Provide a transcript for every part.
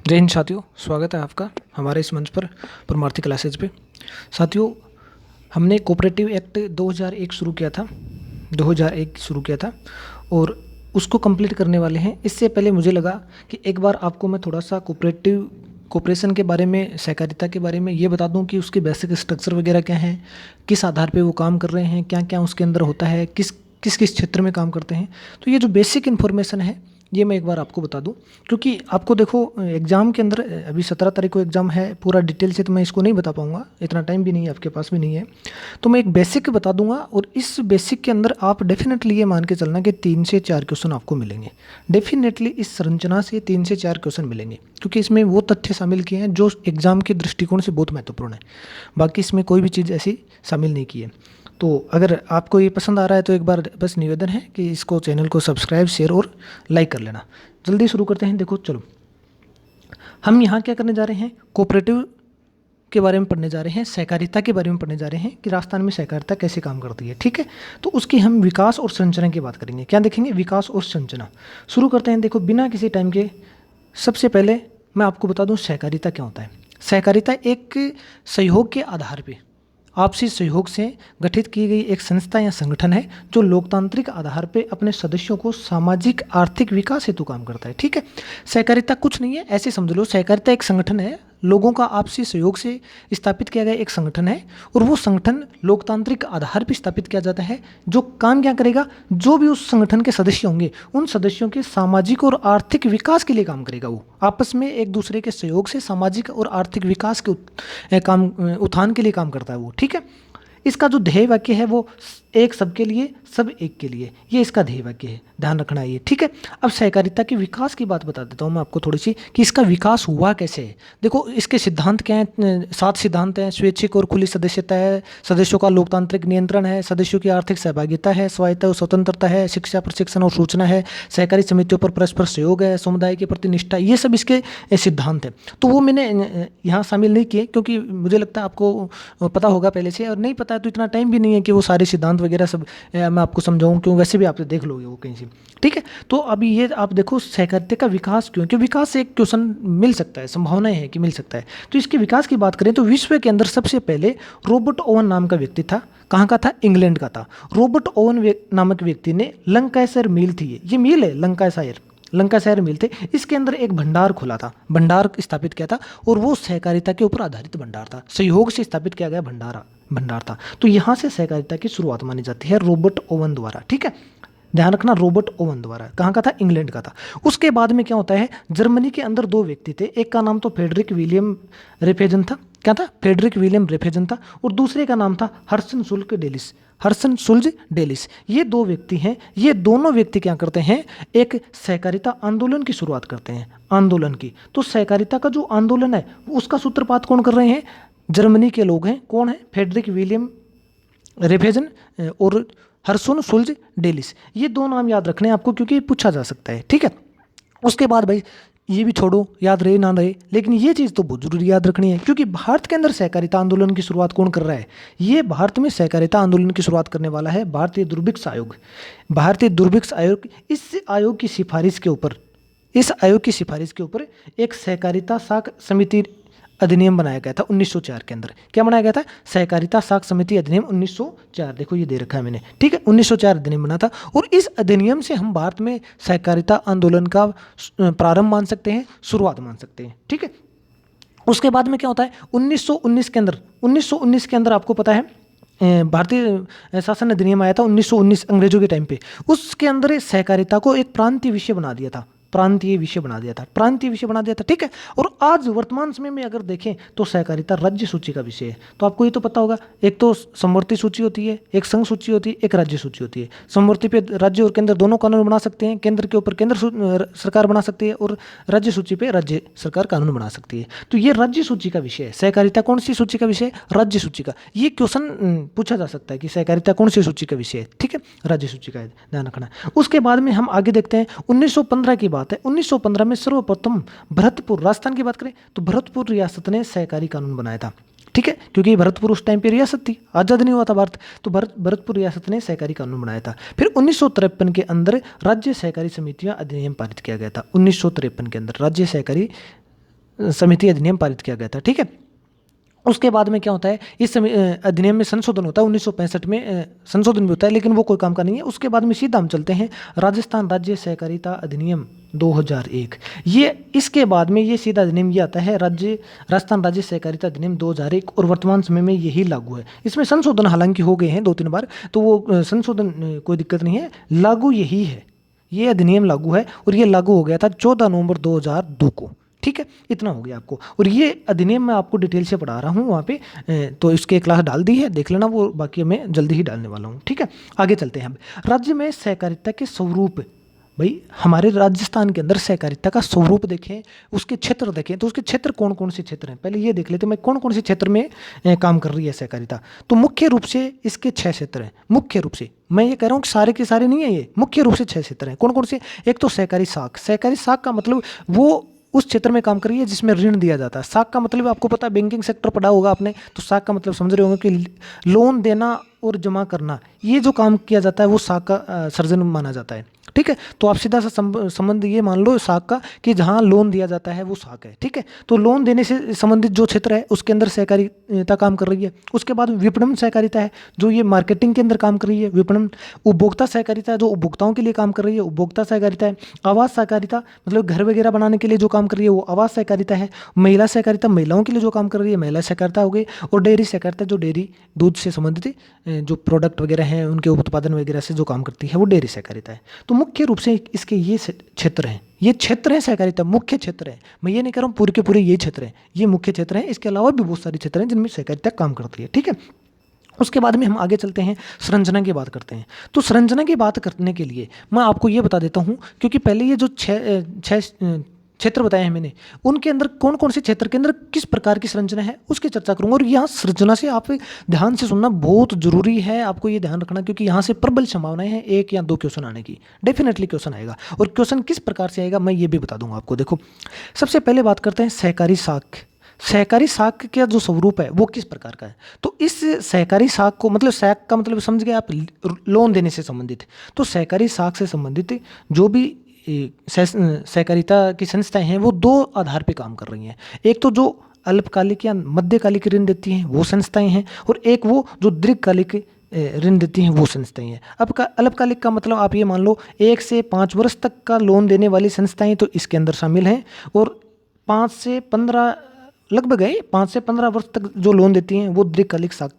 जय हिंद साथियों, स्वागत है आपका हमारे इस मंच पर परमार्थी क्लासेज पे। साथियों, हमने कोऑपरेटिव एक्ट 2001 शुरू किया था 2001 शुरू किया था और उसको कंप्लीट करने वाले हैं। इससे पहले मुझे लगा कि एक बार आपको मैं थोड़ा सा कोऑपरेशन के बारे में, सहकारिता के बारे में ये बता दूं कि उसके बेसिक स्ट्रक्चर वगैरह क्या हैं, किस आधार पे वो काम कर रहे हैं, क्या क्या उसके अंदर होता है, किस किस किस क्षेत्र में काम करते हैं। तो ये जो बेसिक इन्फॉर्मेशन है ये मैं एक बार आपको बता दूं, क्योंकि आपको देखो एग्ज़ाम के अंदर अभी 17 तारीख को एग्ज़ाम है। पूरा डिटेल से तो मैं इसको नहीं बता पाऊंगा, इतना टाइम भी नहीं है, आपके पास भी नहीं है। तो मैं एक बेसिक बता दूंगा और इस बेसिक के अंदर आप डेफिनेटली ये मान के चलना कि 3 से 4 क्वेश्चन आपको मिलेंगे। डेफिनेटली इस संरचना से 3 से 4 क्वेश्चन मिलेंगे, क्योंकि इसमें वो तथ्य शामिल किए हैं जो एग्ज़ाम के दृष्टिकोण से बहुत महत्वपूर्ण है। बाकी इसमें कोई भी चीज़ ऐसी शामिल नहीं की है। तो अगर आपको ये पसंद आ रहा है तो एक बार बस निवेदन है कि इसको, चैनल को सब्सक्राइब, शेयर और लाइक कर लेना। जल्दी शुरू करते हैं। देखो चलो, हम यहाँ क्या करने जा रहे हैं, कोऑपरेटिव के बारे में पढ़ने जा रहे हैं, सहकारिता के बारे में पढ़ने जा रहे हैं कि राजस्थान में सहकारिता कैसे काम करती है। ठीक है, तो उसकी हम विकास और संरचना की बात करेंगे। क्या देखेंगे, विकास और संरचना। शुरू करते हैं। देखो, बिना किसी टाइम के सबसे पहले मैं आपको बता दूं सहकारिता क्या होता है। सहकारिता एक सहयोग के आधार पे, आपसी सहयोग से गठित की गई एक संस्था या संगठन है जो लोकतांत्रिक आधार पे अपने सदस्यों को सामाजिक आर्थिक विकास हेतु काम करता है। ठीक है, सहकारिता कुछ नहीं है, ऐसे समझ लो, सहकारिता एक संगठन है, लोगों का आपसी सहयोग से स्थापित किया गया एक संगठन है। और वो संगठन लोकतांत्रिक आधार पर स्थापित किया जाता है। जो काम क्या करेगा, जो भी उस संगठन के सदस्य होंगे उन सदस्यों के सामाजिक और आर्थिक विकास के लिए काम करेगा। वो आपस में एक दूसरे के सहयोग से सामाजिक और आर्थिक विकास के उत्थान के लिए काम करता है वो। ठीक है, इसका जो ध्येय वाक्य है वो एक सबके लिए, सब एक के लिए, ये इसका ध्येय वाक्य है, ध्यान रखना है ये। ठीक है, अब सहकारिता के विकास की बात बता देता हूँ मैं आपको थोड़ी सी कि इसका विकास हुआ कैसे है। देखो, इसके सिद्धांत क्या हैं, 7 सिद्धांत हैं। स्वैच्छिक और खुली सदस्यता है, सदस्यों का लोकतांत्रिक नियंत्रण है, सदस्यों की आर्थिक सहभागिता है, स्वायत्ता और स्वतंत्रता है, शिक्षा, प्रशिक्षण और सूचना है, सहकारी समितियों पर परस्पर सहयोग है, समुदाय की प्रति निष्ठा, ये सब इसके सिद्धांत हैं। तो वो मैंने यहाँ शामिल नहीं किए, क्योंकि मुझे लगता है आपको पता होगा पहले से, और नहीं पता है तो इतना टाइम भी नहीं है कि वो सारे सिद्धांत वगैरह सब मैं आपको समझाऊं, क्यों, वैसे भी आप देख लोगे वो कहीं से। ठीक है, तो अभी ये आप देखो सहकारिता का विकास क्यों, क्योंकि विकास से एक क्वेश्चन मिल सकता है, संभावनाएं है कि मिल सकता है। तो इसके विकास की बात करें तो विश्व के अंदर सबसे पहले रॉबर्ट ओवन नाम का व्यक्ति था। कहाँ का था, इंग्लैंड का था। रॉबर्ट ओवन नामक व्यक्ति ने लंकाशायर मिल थी, ये मिल है लंकाशायर मिल थे, इसके अंदर एक भंडार खोला था, भंडार स्थापित किया था। और वो सहकारिता के ऊपर आधारित भंडार था, सहयोग से स्थापित किया गया भंडार था। तो यहाँ से सहकारिता की शुरुआत मानी जाती है रॉबर्ट ओवन द्वारा। ठीक है, ध्यान रखना, रॉबर्ट ओवन द्वारा। कहाँ का था, इंग्लैंड का था। उसके बाद में क्या होता है, जर्मनी के अंदर 2 व्यक्ति थे, एक का नाम तो फ्रेडरिक विलियम रेफेजन था। क्या था, फ्रेडरिक विलियम रेफेजन था। और दूसरे का नाम था हर्सन सुल्ज डेलिस। ये 2 व्यक्ति हैं। ये दोनों व्यक्ति क्या करते हैं, एक सहकारिता आंदोलन की शुरुआत करते हैं, आंदोलन की। तो सहकारिता का जो आंदोलन है उसका सूत्रपात कौन कर रहे हैं, जर्मनी के लोग हैं। कौन है, फ्रेडरिक विलियम रेफेजन और हर्सन सुल्ज डेलिस। ये 2 नाम याद रखने हैं आपको, क्योंकि पूछा जा सकता है। ठीक है, उसके बाद भाई ये भी छोड़ो, याद रहे ना रहे, लेकिन ये चीज़ तो बहुत जरूरी याद रखनी है, क्योंकि भारत के अंदर सहकारिता आंदोलन की शुरुआत कौन कर रहा है, ये भारत में सहकारिता आंदोलन की शुरुआत करने वाला है भारतीय दुर्भिक्ष आयोग। भारतीय दुर्भिक्ष आयोग, इस आयोग की सिफारिश के ऊपर, एक सहकारिता साख समिति अधिनियम बनाया गया था 1904 के अंदर। क्या बनाया गया था, सहकारिता साख समिति अधिनियम 1904। देखो ये दे रखा है मैंने। ठीक है, 1904 अधिनियम बना था। और इस अधिनियम से हम भारत में सहकारिता आंदोलन का प्रारंभ मान सकते हैं, शुरुआत मान सकते हैं। ठीक है, उसके बाद में क्या होता है, 1919 के अंदर आपको पता है भारतीय शासन अधिनियम आया था 1919 अंग्रेजों के टाइम पे। उसके अंदर सहकारिता को एक प्रांतीय विषय बना दिया था। ठीक है, और आज वर्तमान समय में अगर देखें तो सहकारिता राज्य सूची का विषय है। तो आपको ये तो पता होगा, एक तो समवर्ती सूची होती है, एक संघ सूची होती है, एक राज्य सूची होती है। समवर्ती पे राज्य और केंद्र दोनों कानून बना सकते हैं, केंद्र के ऊपर केंद्र सरकार बना सकती है, और राज्य सूची पे राज्य सरकार कानून बना सकती है। तो ये राज्य सूची का विषय है। सहकारिता कौन सी सूची का विषय है, राज्य सूची का। ये क्वेश्चन पूछा जा सकता है कि सहकारिता कौन सी सूची का विषय है। ठीक है, राज्य सूची का है, ध्यान रखना। उसके बाद में हम आगे देखते हैं, 1915 की बात है। 1915 में सर्वप्रथम भरतपुर, राजस्थान की बात करें तो भरतपुर रियासत ने सहकारी कानून बनाया था। ठीक है, क्योंकि भरतपुर उस टाइम पे रियासत थी, आज़ाद नहीं हुआ था भारत। तो भरतपुर रियासत ने सहकारी कानून बनाया था। फिर 1953 के अंदर राज्य सहकारी समितियां अधिनियम पारित किया गया था। 1953 के अंदर राज्य सहकारी समिति अधिनियम पारित किया गया था। ठीक है, उसके बाद में क्या होता है, इस अधिनियम में संशोधन होता है 1965 में, संशोधन भी होता है लेकिन वो कोई काम का नहीं है। उसके बाद में सीधा हम चलते हैं राजस्थान राज्य सहकारिता अधिनियम 2001। ये इसके बाद में ये सीधा अधिनियम ये आता है राजस्थान राज्य सहकारिता अधिनियम 2001, और वर्तमान समय में यही लागू है। इसमें संशोधन हालांकि हो गए हैं 2-3 बार, तो वो संशोधन कोई दिक्कत नहीं है, लागू यही है, ये अधिनियम लागू है। और ये लागू हो गया था 14 नवंबर 2002 को। ठीक है, इतना हो गया आपको। और ये अधिनियम मैं आपको डिटेल से पढ़ा रहा हूँ वहाँ पे, तो इसके क्लास डाल दी है, देख लेना, वो बाकी मैं जल्दी ही डालने वाला हूँ। ठीक है, आगे चलते हैं हम। राज्य में सहकारिता के स्वरूप, भाई हमारे राजस्थान के अंदर सहकारिता का स्वरूप देखें, उसके क्षेत्र देखें, तो उसके क्षेत्र कौन कौन से क्षेत्र हैं, पहले ये देख लेते हैं मैं कौन कौन से क्षेत्र में काम कर रही है सहकारिता। तो मुख्य रूप से इसके 6 क्षेत्र हैं। मुख्य रूप से मैं ये कह रहा हूँ कि सारे के सारे नहीं है, ये मुख्य रूप से 6 क्षेत्र हैं। कौन कौन से? एक तो सहकारी साख। सहकारी साख का मतलब वो उस क्षेत्र में काम कर रही है जिसमें ऋण दिया जाता है। साख का मतलब आपको पता है, बैंकिंग सेक्टर पढ़ा होगा आपने, तो साख का मतलब समझ रहे होंगे कि लोन देना और जमा करना, ये जो काम किया जाता है वो साख का सर्जन माना जाता है। ठीक है, तो आप सीधा सा संबंध ये मान लो साख का कि जहाँ लोन दिया जाता है वो साख है। ठीक है, तो लोन देने से संबंधित जो क्षेत्र है उसके अंदर सहकारिता काम कर रही है। उसके बाद विपणन सहकारिता है, जो ये मार्केटिंग के अंदर काम कर रही है, विपणन। उपभोक्ता सहकारिता है, जो उपभोक्ताओं के लिए काम कर रही है, उपभोक्ता सहकारिता है। आवास सहकारिता मतलब घर वगैरह बनाने के लिए जो काम कर रही है वो आवास सहकारिता है। महिला सहकारिता, महिलाओं के लिए जो काम कर रही है महिला सहकारिता हो गई। और डेयरी सहकारिता, जो डेयरी दूध से संबंधित जो प्रोडक्ट वगैरह हैं उनके उत्पादन वगैरह से जो काम करती है वो डेयरी सहकारिता है। तो मुख्य रूप से इसके ये क्षेत्र हैं, ये क्षेत्र है सहकारिता, मुख्य क्षेत्र है। मैं ये नहीं कह रहा हूँ पूरे के पूरे ये क्षेत्र हैं, ये मुख्य क्षेत्र हैं। इसके अलावा भी बहुत सारे क्षेत्र हैं जिनमें सहकारिता काम करती है। ठीक है, उसके बाद में हम आगे चलते हैं, संरचना की बात करते हैं। तो संरचना की बात करने के लिए मैं आपको ये बता देता हूँ, क्योंकि पहले ये जो छः क्षेत्र बताए हैं मैंने, उनके अंदर कौन कौन से क्षेत्र के अंदर किस प्रकार की संरचना है उसकी चर्चा करूंगा। और यहाँ संरचना से आप ध्यान से सुनना बहुत जरूरी है, आपको ये ध्यान रखना, क्योंकि यहाँ से प्रबल संभावनाएं हैं 1 या 2 क्वेश्चन आने की। डेफिनेटली क्वेश्चन आएगा, और क्वेश्चन किस प्रकार से आएगा मैं ये भी बता दूंगा आपको। देखो, सबसे पहले बात करते हैं सहकारी साख। सहकारी साख का जो स्वरूप है वो किस प्रकार का है। तो इस सहकारी साख को, मतलब साख का मतलब समझ गए आप, लोन देने से संबंधित। तो सहकारी साख से संबंधित जो भी सहकारिता की संस्थाएं हैं वो 2 आधार पे काम कर रही हैं। एक तो जो अल्पकालिक या मध्यकालिक ऋण देती हैं वो संस्थाएं हैं, और एक वो जो दीर्घकालिक ऋण देती हैं वो संस्थाएं हैं। अब अल्पकालिक का मतलब आप ये मान लो 1 से 5 वर्ष तक का लोन देने वाली संस्थाएं तो इसके अंदर शामिल हैं, और 5 से 15 लगभग है, 5 से 15 वर्ष तक जो लोन देती हैं वो दीर्घकालिक साख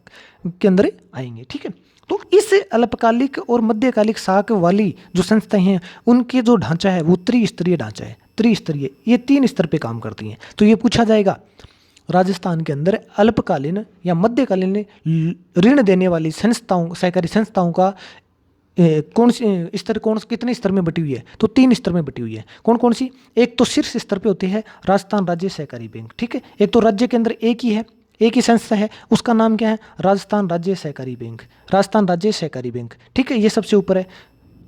के अंदर आएंगे। ठीक है, तो इस अल्पकालिक और मध्यकालिक साख वाली जो संस्थाएं हैं उनके जो ढांचा है वो त्रिस्तरीय ढांचा है। त्रिस्तरीय, ये 3 स्तर पे काम करती हैं। तो ये पूछा जाएगा राजस्थान के अंदर अल्पकालीन या मध्यकालीन ऋण देने वाली संस्थाओं, सहकारी संस्थाओं का कौन सी स्तर, कितने स्तर में बटी हुई है। तो 3 स्तर में बटी हुई है। कौन कौन सी? एक तो शीर्ष स्तर पे होती है राजस्थान राज्य सहकारी बैंक। ठीक है, एक तो राज्य के अंदर एक ही संस्था है, उसका नाम क्या है? राजस्थान राज्य सहकारी बैंक। राजस्थान राज्य सहकारी बैंक, ठीक है, ये सबसे ऊपर है।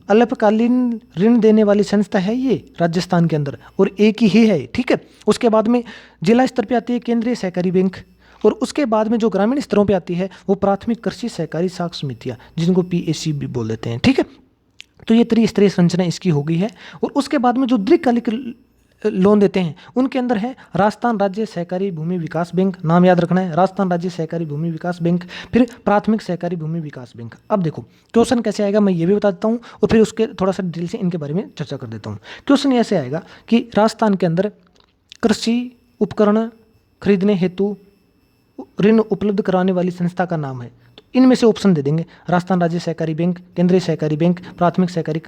अल्पकालीन ऋण देने वाली संस्था है ये राजस्थान के अंदर, और एक ही है। ठीक है, उसके बाद में जिला स्तर पे आती है केंद्रीय सहकारी बैंक, और उसके बाद में जो ग्रामीण स्तरों पे आती है वो प्राथमिक कृषि सहकारी साख समितियाँ, जिनको PAC भी बोल देते हैं। ठीक है, तो ये त्रिस्तरीय संरचना इसकी हो गई है। और उसके बाद में जो दीर्घकालिक लोन देते हैं उनके अंदर है राजस्थान राज्य सहकारी भूमि विकास बैंक, नाम याद रखना है, राजस्थान राज्य सहकारी भूमि विकास बैंक, फिर प्राथमिक सहकारी भूमि विकास बैंक। अब देखो क्वेश्चन कैसे आएगा मैं ये भी बता देता हूँ, और फिर उसके थोड़ा सा डिटेल से इनके बारे में चर्चा कर देता हूँ। क्वेश्चन ऐसे आएगा कि राजस्थान के अंदर कृषि उपकरण खरीदने हेतु ऋण उपलब्ध कराने वाली संस्था का नाम है। तो इनमें से ऑप्शन दे देंगे, राजस्थान राज्य सहकारी बैंक, केंद्रीय सहकारी बैंक, प्राथमिक सहकारी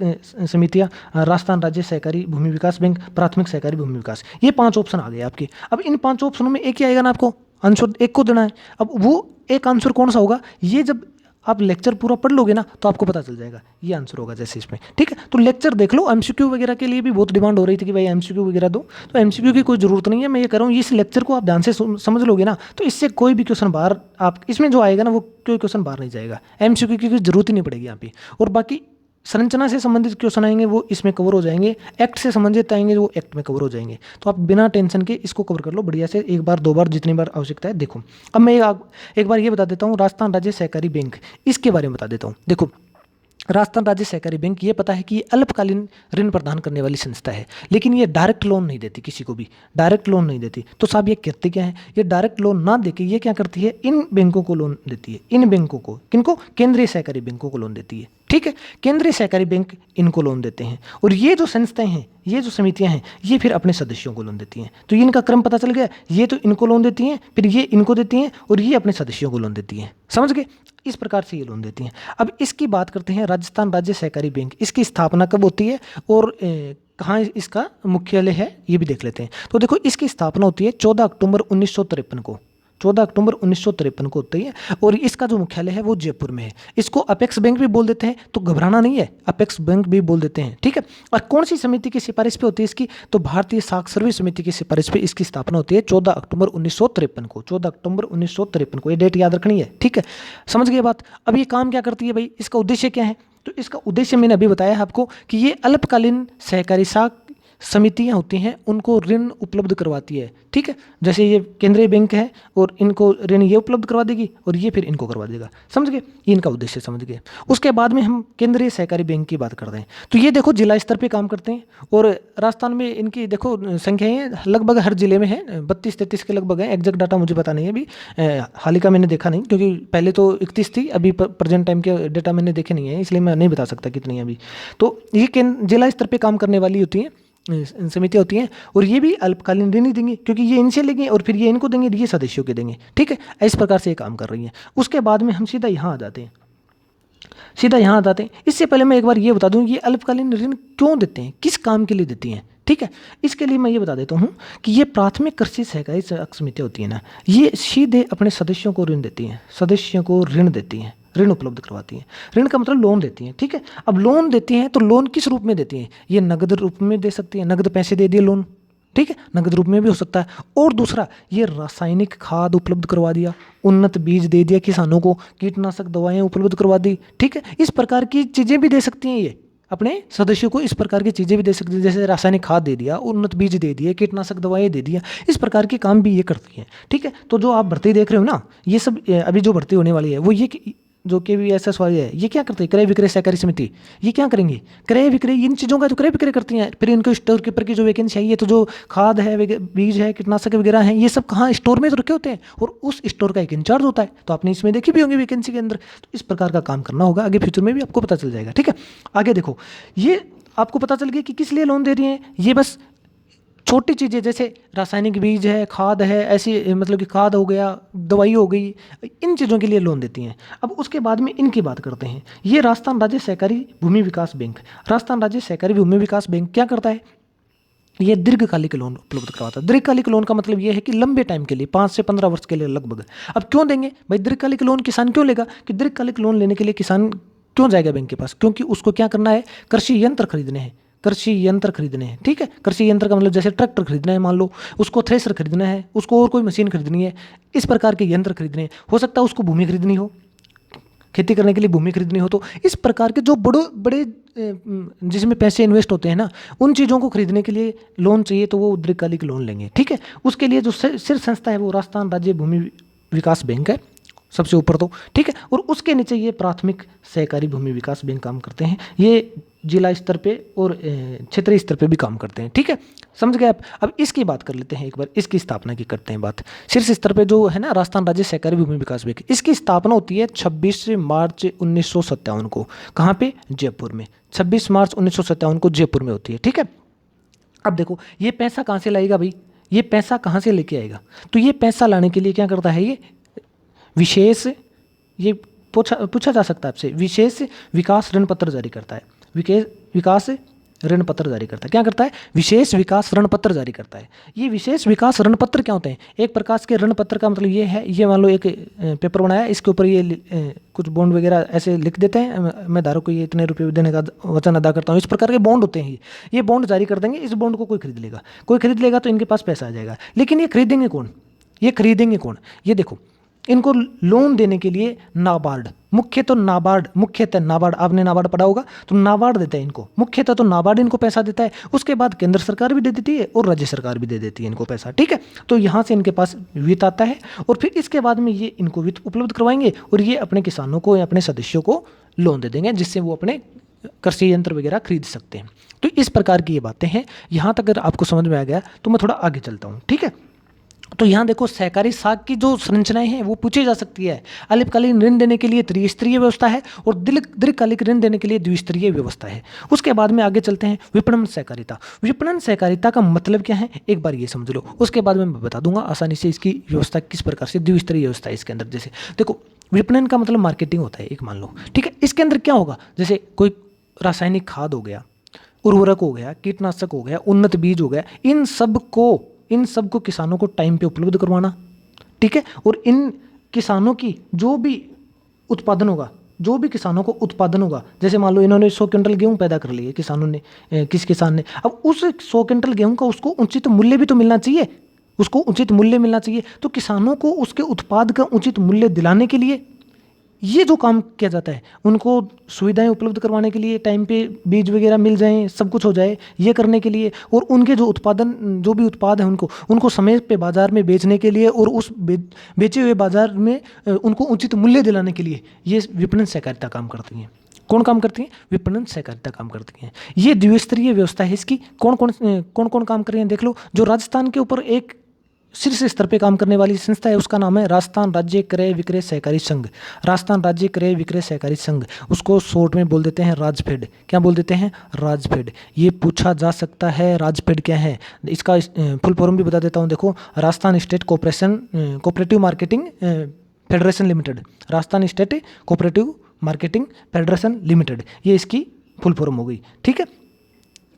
समितियाँ, राजस्थान राज्य सहकारी भूमि विकास बैंक, प्राथमिक सहकारी भूमि विकास। ये 5 ऑप्शन आ गए आपके। अब इन 5 ऑप्शनों में एक ही आएगा ना, आपको आंसर एक को देना है। अब वो एक आंसर कौन सा होगा, ये जब आप लेक्चर पूरा पढ़ लोगे ना तो आपको पता चल जाएगा ये आंसर होगा जैसे इसमें। ठीक है, तो लेक्चर देख लो। MCQ वगैरह के लिए भी बहुत डिमांड हो रही थी कि भाई MCQ वगैरह दो, तो MCQ की कोई ज़रूरत नहीं है। मैं ये कह रहा हूँ इस लेक्चर को आप ध्यान से समझ लोगे ना तो इससे कोई भी क्वेश्चन बाहर, आप इसमें जो आएगा ना वो कोई क्वेश्चन बाहर नहीं जाएगा। MCQ की कोई जरूरत ही नहीं पड़ेगी यहाँ पे। और बाकी संरचना से संबंधित क्वेश्चन आएंगे वो इसमें कवर हो जाएंगे, एक्ट से संबंधित आएंगे वो एक्ट में कवर हो जाएंगे। तो आप बिना टेंशन के इसको कवर कर लो बढ़िया से, 1 बार 2 बार जितनी बार आवश्यकता है। देखो अब मैं एक बार ये बता देता हूँ, राजस्थान राज्य सहकारी बैंक, इसके बारे में बता देता हूँ। देखो राजस्थान राज्य सहकारी बैंक, ये पता है कि ये अल्पकालीन ऋण प्रदान करने वाली संस्था है, लेकिन ये डायरेक्ट लोन नहीं देती किसी को भी, डायरेक्ट लोन नहीं देती। तो साहब ये करती क्या है, ये डायरेक्ट लोन ना देके ये क्या करती है, इन बैंकों को लोन देती है। इन बैंकों को, किनको, केंद्रीय सहकारी बैंकों को लोन देती है। ठीक है, केंद्रीय सहकारी बैंक इनको लोन देते हैं, और ये जो संस्थाएं हैं, ये जो समितियां हैं, ये फिर अपने सदस्यों को लोन देती हैं। तो इनका क्रम पता चल गया, ये तो इनको लोन देती हैं, फिर ये इनको देती हैं, और ये अपने सदस्यों को लोन देती हैं। समझ गए, इस प्रकार से ये लोन देती हैं। अब इसकी बात करते हैं, राजस्थान राज्य सहकारी बैंक, इसकी स्थापना कब होती है और कहाँ इसका मुख्यालय है, ये भी देख लेते हैं। तो देखो, इसकी स्थापना होती है 14 अक्टूबर 1953 को, 14 अक्टूबर 1953 को होती है, और इसका जो मुख्यालय है वो जयपुर में है। इसको अपेक्स बैंक भी बोल देते हैं, तो घबराना नहीं है, अपेक्स बैंक भी बोल देते हैं। ठीक है, और कौन सी समिति की सिफारिश पे होती है इसकी, तो भारतीय साख सर्वे समिति की सिफारिश पे इसकी स्थापना होती है 14 अक्टूबर 1953 को, 14 अक्टूबर 1953 को, ये डेट याद रखनी है। ठीक है, समझ गए बात। अब ये काम क्या करती है भाई, इसका उद्देश्य क्या है, तो इसका उद्देश्य मैंने अभी बताया है आपको कि ये अल्पकालीन सहकारी साख समितियां होती हैं, उनको ऋण उपलब्ध करवाती है। ठीक है, जैसे ये केंद्रीय बैंक है और इनको ऋण ये उपलब्ध करवा देगी और ये फिर इनको करवा देगा। समझ गए, ये इनका उद्देश्य समझ गए। उसके बाद में हम केंद्रीय सहकारी बैंक की बात करते हैं। तो ये देखो जिला स्तर पे काम करते हैं, और राजस्थान में इनकी देखो संख्याएँ लगभग हर जिले में है, 32-33 के लगभग है। एग्जैक्ट डाटा मुझे पता नहीं है अभी, हाल ही का मैंने देखा नहीं, क्योंकि पहले तो 31 थी, अभी प्रेजेंट टाइम के डेटा मैंने देखे नहीं है, इसलिए मैं नहीं बता सकता कितनी है अभी। तो ये जिला स्तर पर काम करने वाली होती हैं समितियाँ होती हैं, और ये भी अल्पकालीन ऋण ही देंगे, क्योंकि ये इनसे लेंगे और फिर ये इनको देंगे, ये सदस्यों के देंगे। ठीक है, इस प्रकार से ये काम कर रही हैं। उसके बाद में हम सीधा यहाँ आ जाते हैं, इससे पहले मैं एक बार ये बता दूं, ये अल्पकालीन ऋण क्यों देते हैं, किस काम के लिए देती हैं। ठीक है, इसके लिए मैं ये बता देता हूँ कि ये प्राथमिक कृषि सहकारी समितियाँ होती हैं ना, ये सीधे अपने सदस्यों को ऋण देती हैं, सदस्यों को ऋण देती हैं, ऋण उपलब्ध करवाती हैं। ऋण का मतलब लोन देती हैं। ठीक है, अब लोन देती हैं तो लोन किस रूप में देती हैं, ये नगद रूप में दे सकती हैं, नगद पैसे दे दिए लोन। ठीक है, नगद रूप में भी हो सकता है। और दूसरा, ये रासायनिक खाद उपलब्ध करवा दिया, उन्नत बीज दे दिया किसानों को, कीटनाशक दवाएं उपलब्ध करवा दी। ठीक है, इस प्रकार की चीज़ें भी दे सकती हैं ये अपने सदस्यों को, इस प्रकार की चीज़ें भी दे सकती है, जैसे रासायनिक खाद दे दिया, उन्नत बीज दे दिए, कीटनाशक दवाएं दे दिया, इस प्रकार के काम भी ये करती हैं। ठीक है, तो जो आप भर्ती देख रहे हो ना, ये सब अभी जो भर्ती होने वाली है वो ये जो KVSS वाली है, ये क्या करते हैं, क्रय विक्रय सहकारी समिति, ये क्या करेंगे, क्रय विक्रय, इन चीज़ों का तो क्रय विक्रय करती हैं। फिर इनको स्टोर कीपर की जो वैकेंसी है, ये तो जो खाद है, बीज है, कीटनाशक वगैरह हैं, ये सब कहाँ स्टोर में तो रखे होते हैं, और उस स्टोर का एक इंचार्ज होता है। तो आपने इसमें देखी भी होंगी वैकेंसी के अंदर। तो इस प्रकार का काम करना होगा, आगे फ्यूचर में भी आपको पता चल जाएगा। ठीक है, आगे देखो, ये आपको पता चल गया कि किस लिए लोन दे रही हैं। ये बस छोटी चीज़ें जैसे रासायनिक बीज है, खाद है, ऐसी मतलब कि खाद हो गया, दवाई हो गई, इन चीज़ों के लिए लोन देती हैं। अब उसके बाद में इनकी बात करते हैं। ये राजस्थान राज्य सहकारी भूमि विकास बैंक, राजस्थान राज्य सहकारी भूमि विकास बैंक क्या करता है, ये दीर्घकालिक लोन उपलब्ध करवाता है। दीर्घकालिक लोन का मतलब ये है कि लंबे टाइम के लिए, 5 से 15 वर्ष के लिए लगभग। अब क्यों देंगे भाई दीर्घकालिक लोन, किसान क्यों लेगा, कि दीर्घकालिक लोन लेने के लिए किसान क्यों जाएगा बैंक के पास, क्योंकि उसको क्या करना है, कृषि यंत्र खरीदने हैं, कृषि यंत्र खरीदने हैं। ठीक है, कृषि यंत्र का मतलब जैसे ट्रैक्टर खरीदना है, मान लो उसको थ्रेसर खरीदना है, उसको और कोई मशीन खरीदनी है, इस प्रकार के यंत्र खरीदने हैं। हो सकता है उसको भूमि खरीदनी हो, खेती करने के लिए भूमि खरीदनी हो। तो इस प्रकार के जो बड़े जिसमें पैसे इन्वेस्ट होते हैं ना, उन चीज़ों को खरीदने के लिए लोन चाहिए, तो वो दीर्घकालिक लोन लेंगे। ठीक है, उसके लिए जो सिर्फ संस्था है वो राजस्थान राज्य भूमि विकास बैंक है, सबसे ऊपर तो। ठीक है, और उसके नीचे ये प्राथमिक सहकारी भूमि विकास बैंक काम करते हैं। ये जिला स्तर पे और क्षेत्रीय स्तर पे भी काम करते हैं। ठीक है, समझ गए आप। अब इसकी बात कर लेते हैं एक बार, इसकी स्थापना की करते हैं बात। शीर्ष स्तर पे जो है ना, राजस्थान राज्य सहकारी भूमि विकास बैंक, इसकी स्थापना होती है 26 मार्च 1957 को। कहाँ पे, जयपुर में। 26 मार्च 1957 को जयपुर में होती है। ठीक है, अब देखो ये पैसा कहाँ से लाएगा भाई, ये पैसा कहाँ से लेके आएगा, तो ये पैसा लाने के लिए क्या करता है, ये विशेष, ये पूछा जा सकता है आपसे, विशेष विकास ऋण पत्र जारी करता है। विकास ऋण पत्र जारी करता है, क्या करता है, विशेष विकास ऋण पत्र जारी करता है। ये विशेष विकास ऋण पत्र क्या होते हैं, एक प्रकार के ऋण पत्र का मतलब ये है, ये मान लो एक पेपर बनाया, इसके ऊपर ये कुछ बॉन्ड वगैरह ऐसे लिख देते हैं, मैं धारक को ये इतने रुपये देने का वचन अदा करता हूँ, इस प्रकार के बॉन्ड होते हैं। ये बॉन्ड जारी कर देंगे, इस बॉन्ड को कोई खरीद लेगा तो इनके पास पैसा आ जाएगा। लेकिन ये खरीदेंगे कौन, ये देखो, इनको लोन देने के लिए नाबार्ड, मुख्यतः नाबार्ड, आपने नाबार्ड पढ़ा होगा, तो नाबार्ड देता है इनको, मुख्यतः तो नाबार्ड इनको पैसा देता है। उसके बाद केंद्र सरकार भी दे देती है और राज्य सरकार भी दे देती है इनको पैसा। ठीक है, तो यहाँ से इनके पास वित्त आता है, और फिर इसके बाद में ये इनको वित्त उपलब्ध करवाएंगे, और ये अपने किसानों को या अपने सदस्यों को लोन दे देंगे, जिससे वो अपने कृषि यंत्र वगैरह खरीद सकते हैं। तो इस प्रकार की ये बातें हैं। यहाँ तक अगर आपको समझ में आ गया तो मैं थोड़ा आगे चलता हूँ, ठीक है। तो यहाँ देखो सहकारी साख की जो संरचनाएं हैं वो पूछी जा सकती है। अल्पकालीन ऋण देने के लिए त्रिस्तरीय व्यवस्था है और दीर्घकालिक ऋण देने के लिए द्विस्तरीय व्यवस्था है। उसके बाद में आगे चलते हैं विपणन सहकारिता। विपणन सहकारिता का मतलब क्या है एक बार ये समझ लो, उसके बाद में मैं बता दूंगा आसानी से इसकी व्यवस्था किस प्रकार से द्विस्तरीय व्यवस्था है इसके अंदर। जैसे देखो विपणन का मतलब मार्केटिंग होता है एक, मान लो, ठीक है। इसके अंदर क्या होगा, जैसे कोई रासायनिक खाद हो गया, उर्वरक हो गया, कीटनाशक हो गया, उन्नत बीज हो गया, इन सब को किसानों को टाइम पे उपलब्ध करवाना, ठीक है। और इन किसानों की जो भी उत्पादन होगा, जो भी किसानों को उत्पादन होगा, जैसे मान लो इन्होंने 100 क्विंटल गेहूं पैदा कर लिए किसानों ने, किस किसान ने, अब उस 100 क्विंटल गेहूं का उसको उचित मूल्य भी तो मिलना चाहिए, उसको उचित मूल्य मिलना चाहिए। तो किसानों को उसके उत्पाद का उचित मूल्य दिलाने के लिए ये जो काम किया जाता है, उनको सुविधाएं उपलब्ध करवाने के लिए, टाइम पे बीज वगैरह मिल जाएं, सब कुछ हो जाए, ये करने के लिए, और उनके जो भी उत्पाद है उनको समय पे बाजार में बेचने के लिए, और उस बेचे हुए बाजार में उनको उचित मूल्य दिलाने के लिए ये विपणन सहकारिता काम करती हैं। कौन काम करती है? विपणन सहकारिता काम करती हैं। ये द्विस्तरीय व्यवस्था है। इसकी कौन कौन काम कर रहे हैं देख लो। जो राजस्थान के ऊपर एक शीर्ष स्तर पे काम करने वाली संस्था है उसका नाम है राजस्थान राज्य क्रय विक्रय सहकारी संघ। राजस्थान राज्य क्रय विक्रय सहकारी संघ, उसको शॉर्ट में बोल देते हैं राजफेड। क्या बोल देते हैं? राजफेड। ये पूछा जा सकता है राजफेड क्या है, इसका फुल फॉर्म भी बता देता हूँ। देखो, Rajasthan state cooperative marketing federation limited, Rajasthan state cooperative marketing federation limited, ये इसकी फुल फॉर्म हो गई, ठीक है।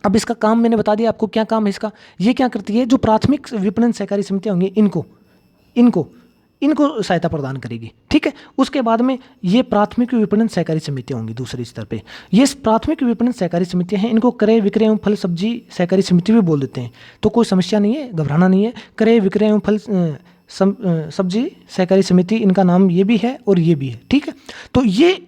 अब इसका काम मैंने बता दिया आपको, क्या काम है इसका। ये क्या करती है, जो प्राथमिक विपणन सहकारी समितियां होंगी इनको सहायता प्रदान करेगी, ठीक है। उसके बाद में ये प्राथमिक विपणन सहकारी समितियां होंगी दूसरे स्तर पे। ये प्राथमिक विपणन सहकारी समितियां हैं, इनको क्रय विक्रय एवं फल सब्जी सहकारी समिति भी बोल देते हैं। तो कोई समस्या नहीं है, घबराना नहीं है। क्रय विक्रय एवं फल सब्जी सहकारी समिति, इनका नाम ये भी है और ये भी है, ठीक है। तो ये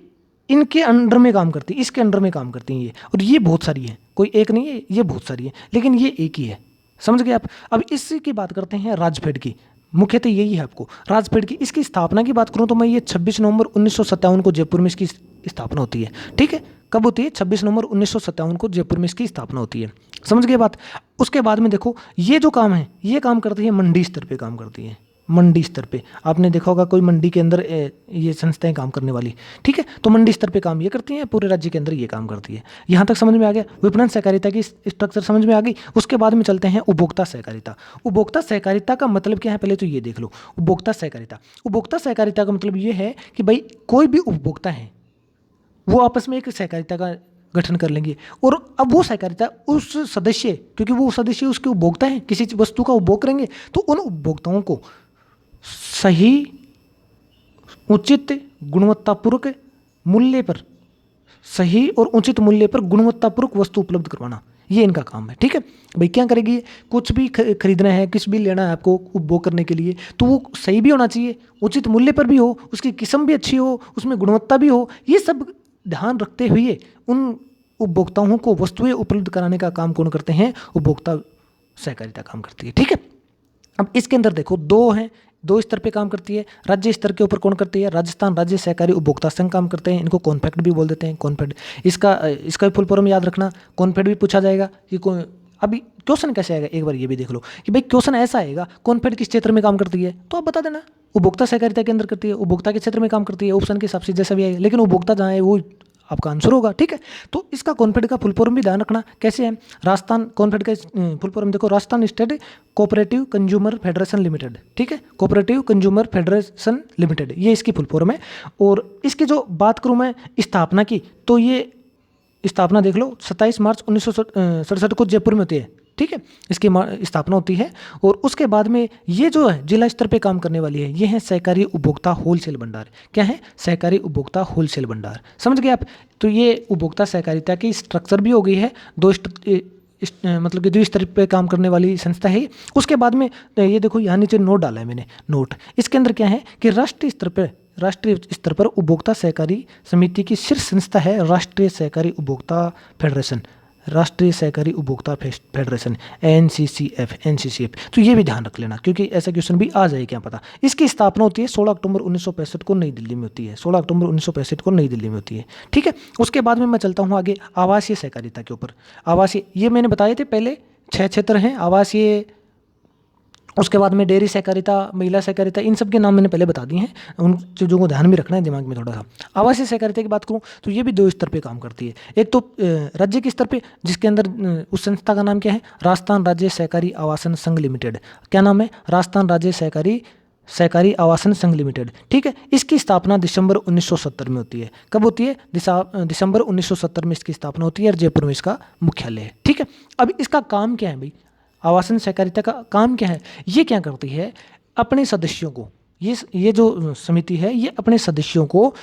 इनके अंडर में काम करती है, इसके अंडर में काम करती हैं ये, और ये बहुत सारी है, कोई एक नहीं है, ये बहुत सारी है, लेकिन ये एक ही है। समझ गए आप। अब इसी की बात करते हैं राजफेड की। मुख्यतः यही है आपको राजफेड की। इसकी स्थापना की बात करूं तो मैं ये 26 नवंबर 1957 को जयपुर में इसकी स्थापना होती है, ठीक है। कब होती है? 26 नवंबर 1957 को जयपुर में इसकी स्थापना होती है। समझ गए बात। उसके बाद में देखो, ये जो काम है ये काम करती है मंडी स्तर पे काम करती है। मंडी स्तर पे आपने देखा होगा कोई मंडी के अंदर ये संस्थाएं काम करने वाली, ठीक है। तो मंडी स्तर पे काम ये करती हैं, पूरे राज्य के अंदर ये काम करती है। यहाँ तक समझ में आ गया। विपणन सहकारिता की स्ट्रक्चर समझ में आ गई। उसके बाद में चलते हैं उपभोक्ता सहकारिता। उपभोक्ता सहकारिता का मतलब क्या है पहले तो ये देख लो। उपभोक्ता सहकारिता का मतलब ये है कि भाई कोई भी उपभोक्ता है वो आपस में एक सहकारिता का गठन कर लेंगे, और अब वो सहकारिता उस सदस्य, क्योंकि वो सदस्य उसके उपभोक्ता हैं, किसी वस्तु का उपभोग करेंगे, तो उन उपभोक्ताओं को सही, उचित, गुणवत्तापूर्वक मूल्य पर, सही और उचित मूल्य पर गुणवत्तापूर्वक वस्तु उपलब्ध करवाना, ये इनका काम है, ठीक है। भाई क्या करेगी? कुछ भी खरीदना है, कुछ भी लेना है आपको उपभोग करने के लिए, तो वो सही भी होना चाहिए, उचित मूल्य पर भी हो, उसकी किस्म भी अच्छी हो, उसमें गुणवत्ता भी हो। ये सब ध्यान रखते हुए उन उपभोक्ताओं को वस्तुएं उपलब्ध कराने का काम कौन करते हैं? उपभोक्ता सहकारिता काम करती है, ठीक है। अब इसके अंदर देखो दो स्तर पे काम करती है। राज्य स्तर के ऊपर कौन करती है? राजस्थान राज्य सहकारी उपभोक्ता संघ काम करते हैं। इनको कॉन्फेड भी बोल देते हैं। कॉन्फेड, इसका फुल फॉर्म याद रखना। कॉन्फेड भी पूछा जाएगा कि अभी क्वेश्चन कैसे आएगा एक बार ये भी देख लो कि भाई क्वेश्चन ऐसा आएगा, कॉन्फेड किस क्षेत्र में काम करती है, तो आप बता देना उपभोक्ता सहकारिता के अंदर करती है, उपभोक्ता के क्षेत्र में काम करती है, ऑप्शन के हिसाब से जैसा भी आएगा, लेकिन उपभोक्ता जहाँ है वो आपका आंसर होगा, ठीक है। तो इसका कॉन्फेड का फुल फॉर्म भी ध्यान रखना कैसे है। राजस्थान कॉन्फेड का फुल फॉर्म देखो, Rajasthan state cooperative consumer federation limited, ठीक है। कोऑपरेटिव कंज्यूमर फेडरेशन लिमिटेड, ये इसकी फुल फॉर्म है। और इसकी जो बात करूँ मैं स्थापना की, तो ये स्थापना देख लो 27 मार्च 1967 को जयपुर में होती है, ठीक है। इसकी स्थापना होती है। और उसके बाद में ये जो है जिला स्तर पे काम करने वाली है, ये है सहकारी उपभोक्ता होलसेल भंडार। क्या है? सहकारी उपभोक्ता होलसेल भंडार। समझ गए आप। तो ये उपभोक्ता सहकारिता की स्ट्रक्चर भी हो गई है, मतलब कि द्विस्तर पे काम करने वाली संस्था है। उसके बाद में ये देखो यहाँ नीचे नोट डाला है मैंने, नोट। इसके अंदर क्या है कि राष्ट्रीय स्तर पर उपभोक्ता सहकारी समिति की शीर्ष संस्था है राष्ट्रीय सहकारी उपभोक्ता फेडरेशन, राष्ट्रीय सहकारी उपभोक्ता फेडरेशन, NCCF। तो ये भी ध्यान रख लेना, क्योंकि ऐसा क्वेश्चन भी आ जाए क्या पता। इसकी स्थापना होती है 16 अक्टूबर 1965 को नई दिल्ली में होती है, 16 अक्टूबर 1965 को नई दिल्ली में होती है, ठीक है। उसके बाद में मैं चलता हूँ आगे आवासीय सहकारिता के ऊपर। आवासीय, ये मैंने बताए थे पहले 6 क्षेत्र हैं आवासीय, उसके बाद में डेयरी सहकारिता, महिला सहकारिता, इन सब के नाम मैंने पहले बता दिए हैं, उन चीज़ों को ध्यान में रखना है दिमाग में थोड़ा सा। आवासीय सहकारिता की बात करूं तो ये भी 2 स्तर पे काम करती है। एक तो राज्य के स्तर पे, जिसके अंदर उस संस्था का नाम क्या है, राजस्थान राज्य सहकारी आवासन संघ लिमिटेड। क्या नाम है, राजस्थान राज्य सहकारी आवासन संघ लिमिटेड, ठीक है। इसकी स्थापना दिसंबर 1970 में होती है। कब होती है, दिसंबर 1970 में इसकी स्थापना होती है और जयपुर में इसका मुख्यालय है, ठीक है। अब इसका काम क्या है भाई, आवासन सहकारिता का काम क्या है, ये क्या करती है, अपने सदस्यों को, ये जो समिति है ये अपने सदस्यों को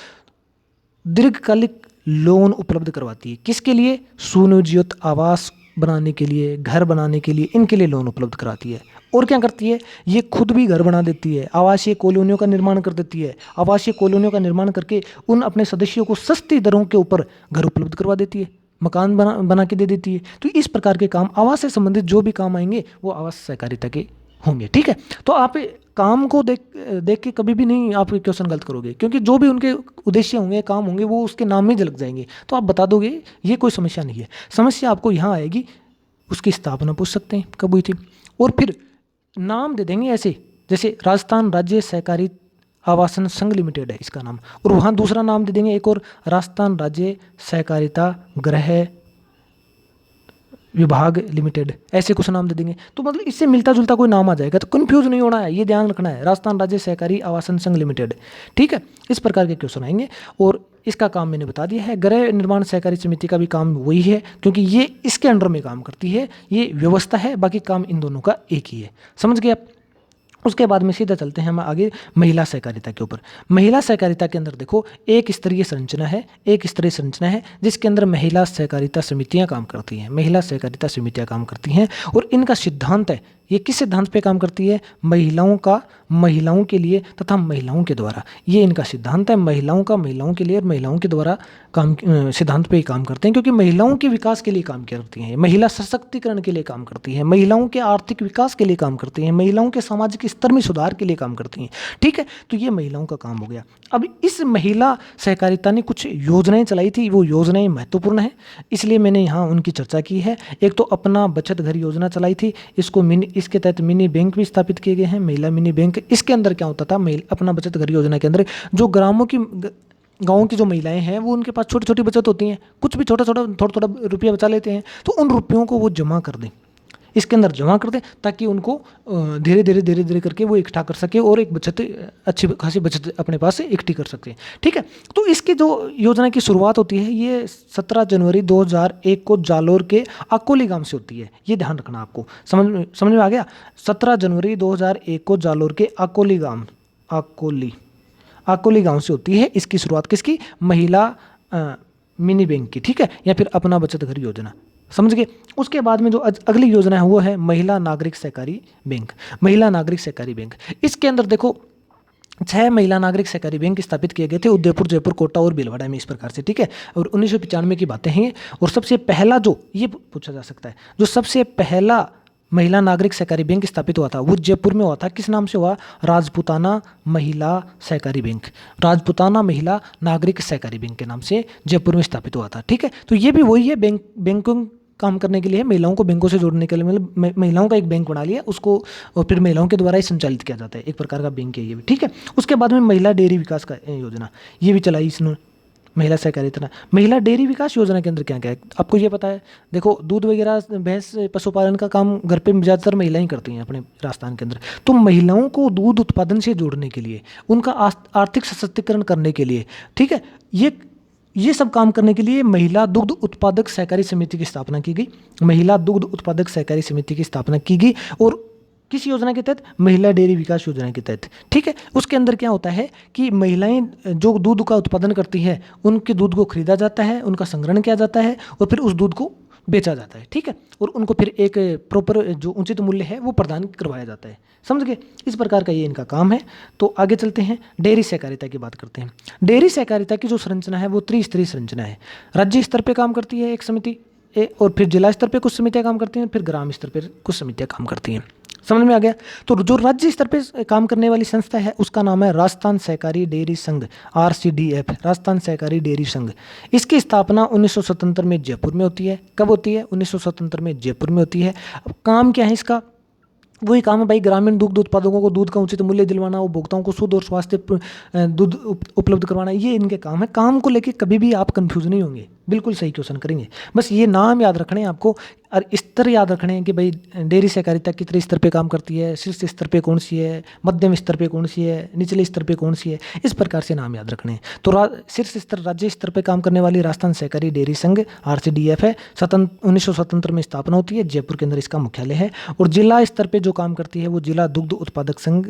दीर्घकालिक लोन उपलब्ध करवाती है। किसके लिए, सुनियोजित आवास बनाने के लिए, घर बनाने के लिए, इनके लिए लोन उपलब्ध कराती है। और क्या करती है, ये खुद भी घर बना देती है, आवासीय कॉलोनियों का निर्माण कर देती है, आवासीय कॉलोनियों का निर्माण करके उन अपने सदस्यों को सस्ती दरों के ऊपर घर उपलब्ध करवा देती है, मकान बना के दे देती है। तो इस प्रकार के काम, आवास से संबंधित जो भी काम आएंगे वो आवास सहकारिता के होंगे, ठीक है। तो आप काम को देख के कभी भी नहीं आप क्वेश्चन गलत करोगे, क्योंकि जो भी उनके उद्देश्य होंगे, काम होंगे, वो उसके नाम में झलक जाएंगे, तो आप बता दोगे, ये कोई समस्या नहीं है। समस्या आपको यहाँ आएगी, उसकी स्थापना पूछ सकते हैं कब हुई थी, और फिर नाम दे देंगे ऐसे, जैसे राजस्थान राज्य सहकारी आवासन संघ लिमिटेड है इसका नाम, और वहाँ दूसरा नाम दे देंगे एक और, राजस्थान राज्य सहकारिता गृह विभाग लिमिटेड, ऐसे कुछ नाम दे देंगे। तो मतलब इससे मिलता जुलता कोई नाम आ जाएगा तो कंफ्यूज नहीं होना है, ये ध्यान रखना है, राजस्थान राज्य सहकारी आवासन संघ लिमिटेड, ठीक है। इस प्रकार के क्वेश्चन आएंगे, और इसका काम मैंने बता दिया है। गृह निर्माण सहकारी समिति का भी काम वही है, क्योंकि ये इसके अंडर में काम करती है, ये व्यवस्था है, बाकी काम इन दोनों का एक ही है, समझ गए आप। उसके बाद में सीधा चलते हैं हम आगे महिला सहकारिता के ऊपर। महिला सहकारिता के अंदर देखो, एक स्तरीय संरचना है, जिसके अंदर महिला सहकारिता समितियां काम करती हैं, महिला सहकारिता समितियां काम करती हैं, और इनका सिद्धांत है, ये किस सिद्धांत पे काम करती है, महिलाओं के लिए तथा महिलाओं के द्वारा, ये इनका सिद्धांत है, महिलाओं के लिए और महिलाओं के द्वारा काम, सिद्धांत पे ही काम करते हैं, क्योंकि महिलाओं के विकास के लिए काम करती हैं, महिला सशक्तिकरण के लिए काम करती हैं, महिलाओं के आर्थिक विकास के लिए काम करती हैं, महिलाओं के सामाजिक स्तर में सुधार के लिए काम करती हैं, ठीक है। तो ये महिलाओं का काम हो गया। अब इस महिला सहकारिता ने कुछ योजनाएं चलाई थी, वो योजनाएं महत्वपूर्ण है, इसलिए मैंने यहाँ उनकी चर्चा की है। एक तो अपना बचत घर योजना चलाई थी, इसके तहत मिनी बैंक भी स्थापित किए गए हैं, महिला मिनी बैंक। इसके अंदर क्या होता था, अपना बचत घर योजना के अंदर जो गाँव की जो महिलाएं हैं, वो उनके पास छोटी छोटी बचत होती हैं, कुछ भी थोड़ा थोड़ा रुपया बचा लेते हैं, तो उन रुपयों को वो जमा कर दें, इसके अंदर जमा कर दें, ताकि उनको धीरे धीरे करके वो इकट्ठा कर सके और एक बचत, अच्छी खासी बचत अपने पास से इकट्ठी कर सकते हैं, ठीक है। तो इसकी जो योजना की शुरुआत होती है, ये 17 जनवरी 2001 को जालोर के अकोली गांव से होती है, ये ध्यान रखना आपको, समझ में आ गया। 17 जनवरी 2001 को जालोर के अकोली गांव से होती है इसकी शुरुआत, किसकी, महिला मिनी बैंक की, ठीक है, या फिर अपना बचत घर योजना, समझ गए। उसके बाद में जो अगली योजना है वो है महिला नागरिक सहकारी बैंक। इसके अंदर देखो 6 महिला नागरिक सहकारी बैंक स्थापित किए गए थे, उदयपुर, जयपुर, कोटा और भीलवाड़ा में, इस प्रकार से, ठीक है। और 1995 की बातें हैं। और सबसे पहला जो ये पूछा जा सकता है, जो सबसे पहला महिला नागरिक सहकारी बैंक स्थापित हुआ था वो जयपुर में हुआ था, किस नाम से हुआ, राजपूताना महिला सहकारी बैंक, राजपूताना महिला नागरिक सहकारी बैंक के नाम से जयपुर में स्थापित हुआ था, ठीक है। तो ये भी वही है, बैंकों काम करने के लिए, महिलाओं को बैंकों से जोड़ने के लिए, मतलब महिलाओं का एक बैंक बना लिया उसको, और फिर महिलाओं के द्वारा ही संचालित किया जाता है, एक प्रकार का बैंक है ये भी, ठीक है। उसके बाद में महिला डेयरी विकास का योजना, ये भी चलाई इसने, महिला सहकारिता। महिला डेयरी विकास योजना के अंदर क्या क्या है आपको ये पता है, देखो दूध वगैरह, भैंस पशुपालन का काम घर पे ज़्यादातर महिलाएं करती हैं अपने राजस्थान के अंदर। तो महिलाओं को दूध उत्पादन से जोड़ने के लिए, उनका आर्थिक सशक्तिकरण करने के लिए, ठीक है, ये सब काम करने के लिए महिला दुग्ध उत्पादक सहकारी समिति की स्थापना की गई, महिला दुग्ध उत्पादक सहकारी समिति की स्थापना की गई। और किस योजना के तहत, महिला डेयरी विकास योजना के तहत, ठीक है। उसके अंदर क्या होता है कि महिलाएं जो दूध का उत्पादन करती है, उनके दूध को खरीदा जाता है, उनका संग्रहण किया जाता है, और फिर उस दूध को बेचा जाता है, ठीक है। और उनको फिर एक प्रॉपर जो उचित मूल्य है वो प्रदान करवाया जाता है, समझ गए। इस प्रकार का ये इनका काम है। तो आगे चलते हैं, डेयरी सहकारिता की बात करते हैं। डेयरी सहकारिता की जो संरचना है वो त्रिस्तरीय संरचना है। राज्य स्तर पे काम करती है एक समिति, और फिर जिला स्तर पे कुछ समितियां काम करती हैं, फिर ग्राम स्तर पे कुछ समितियां काम करती हैं। समझ में आ गया। तो जो राज्य स्तर पे काम करने वाली संस्था है उसका नाम है राजस्थान सहकारी डेयरी संघ, RCDF, राजस्थान सहकारी डेयरी संघ। इसकी स्थापना 1977 में जयपुर में होती है। कब होती है? 1977 में जयपुर में होती है। अब काम क्या है इसका? वही काम है भाई, ग्रामीण दुग्ध उत्पादकों को दूध का उचित मूल्य दिलवाना, उपभोक्ताओं को शुद्ध और स्वास्थ्य दूध उपलब्ध करवाना, ये इनके काम है। काम को लेके कभी भी आप कंफ्यूज नहीं होंगे, बिल्कुल सही क्वेश्चन करेंगे। बस ये नाम याद रखने हैं आपको और स्तर याद रखने हैं कि भाई डेयरी सहकारिता कितने स्तर पे काम करती है, शीर्ष स्तर पे कौन सी है, मध्यम स्तर पे कौन सी है, निचले स्तर पे कौन सी है, इस प्रकार से नाम याद रखने हैं। तो शीर्ष स्तर राज्य स्तर पे काम करने वाली राजस्थान सहकारी डेयरी संघ RCDF है। 1977 में स्थापना होती है, जयपुर के अंदर इसका मुख्यालय है। और जिला स्तर पे जो काम करती है वो जिला दुग्ध उत्पादक संघ,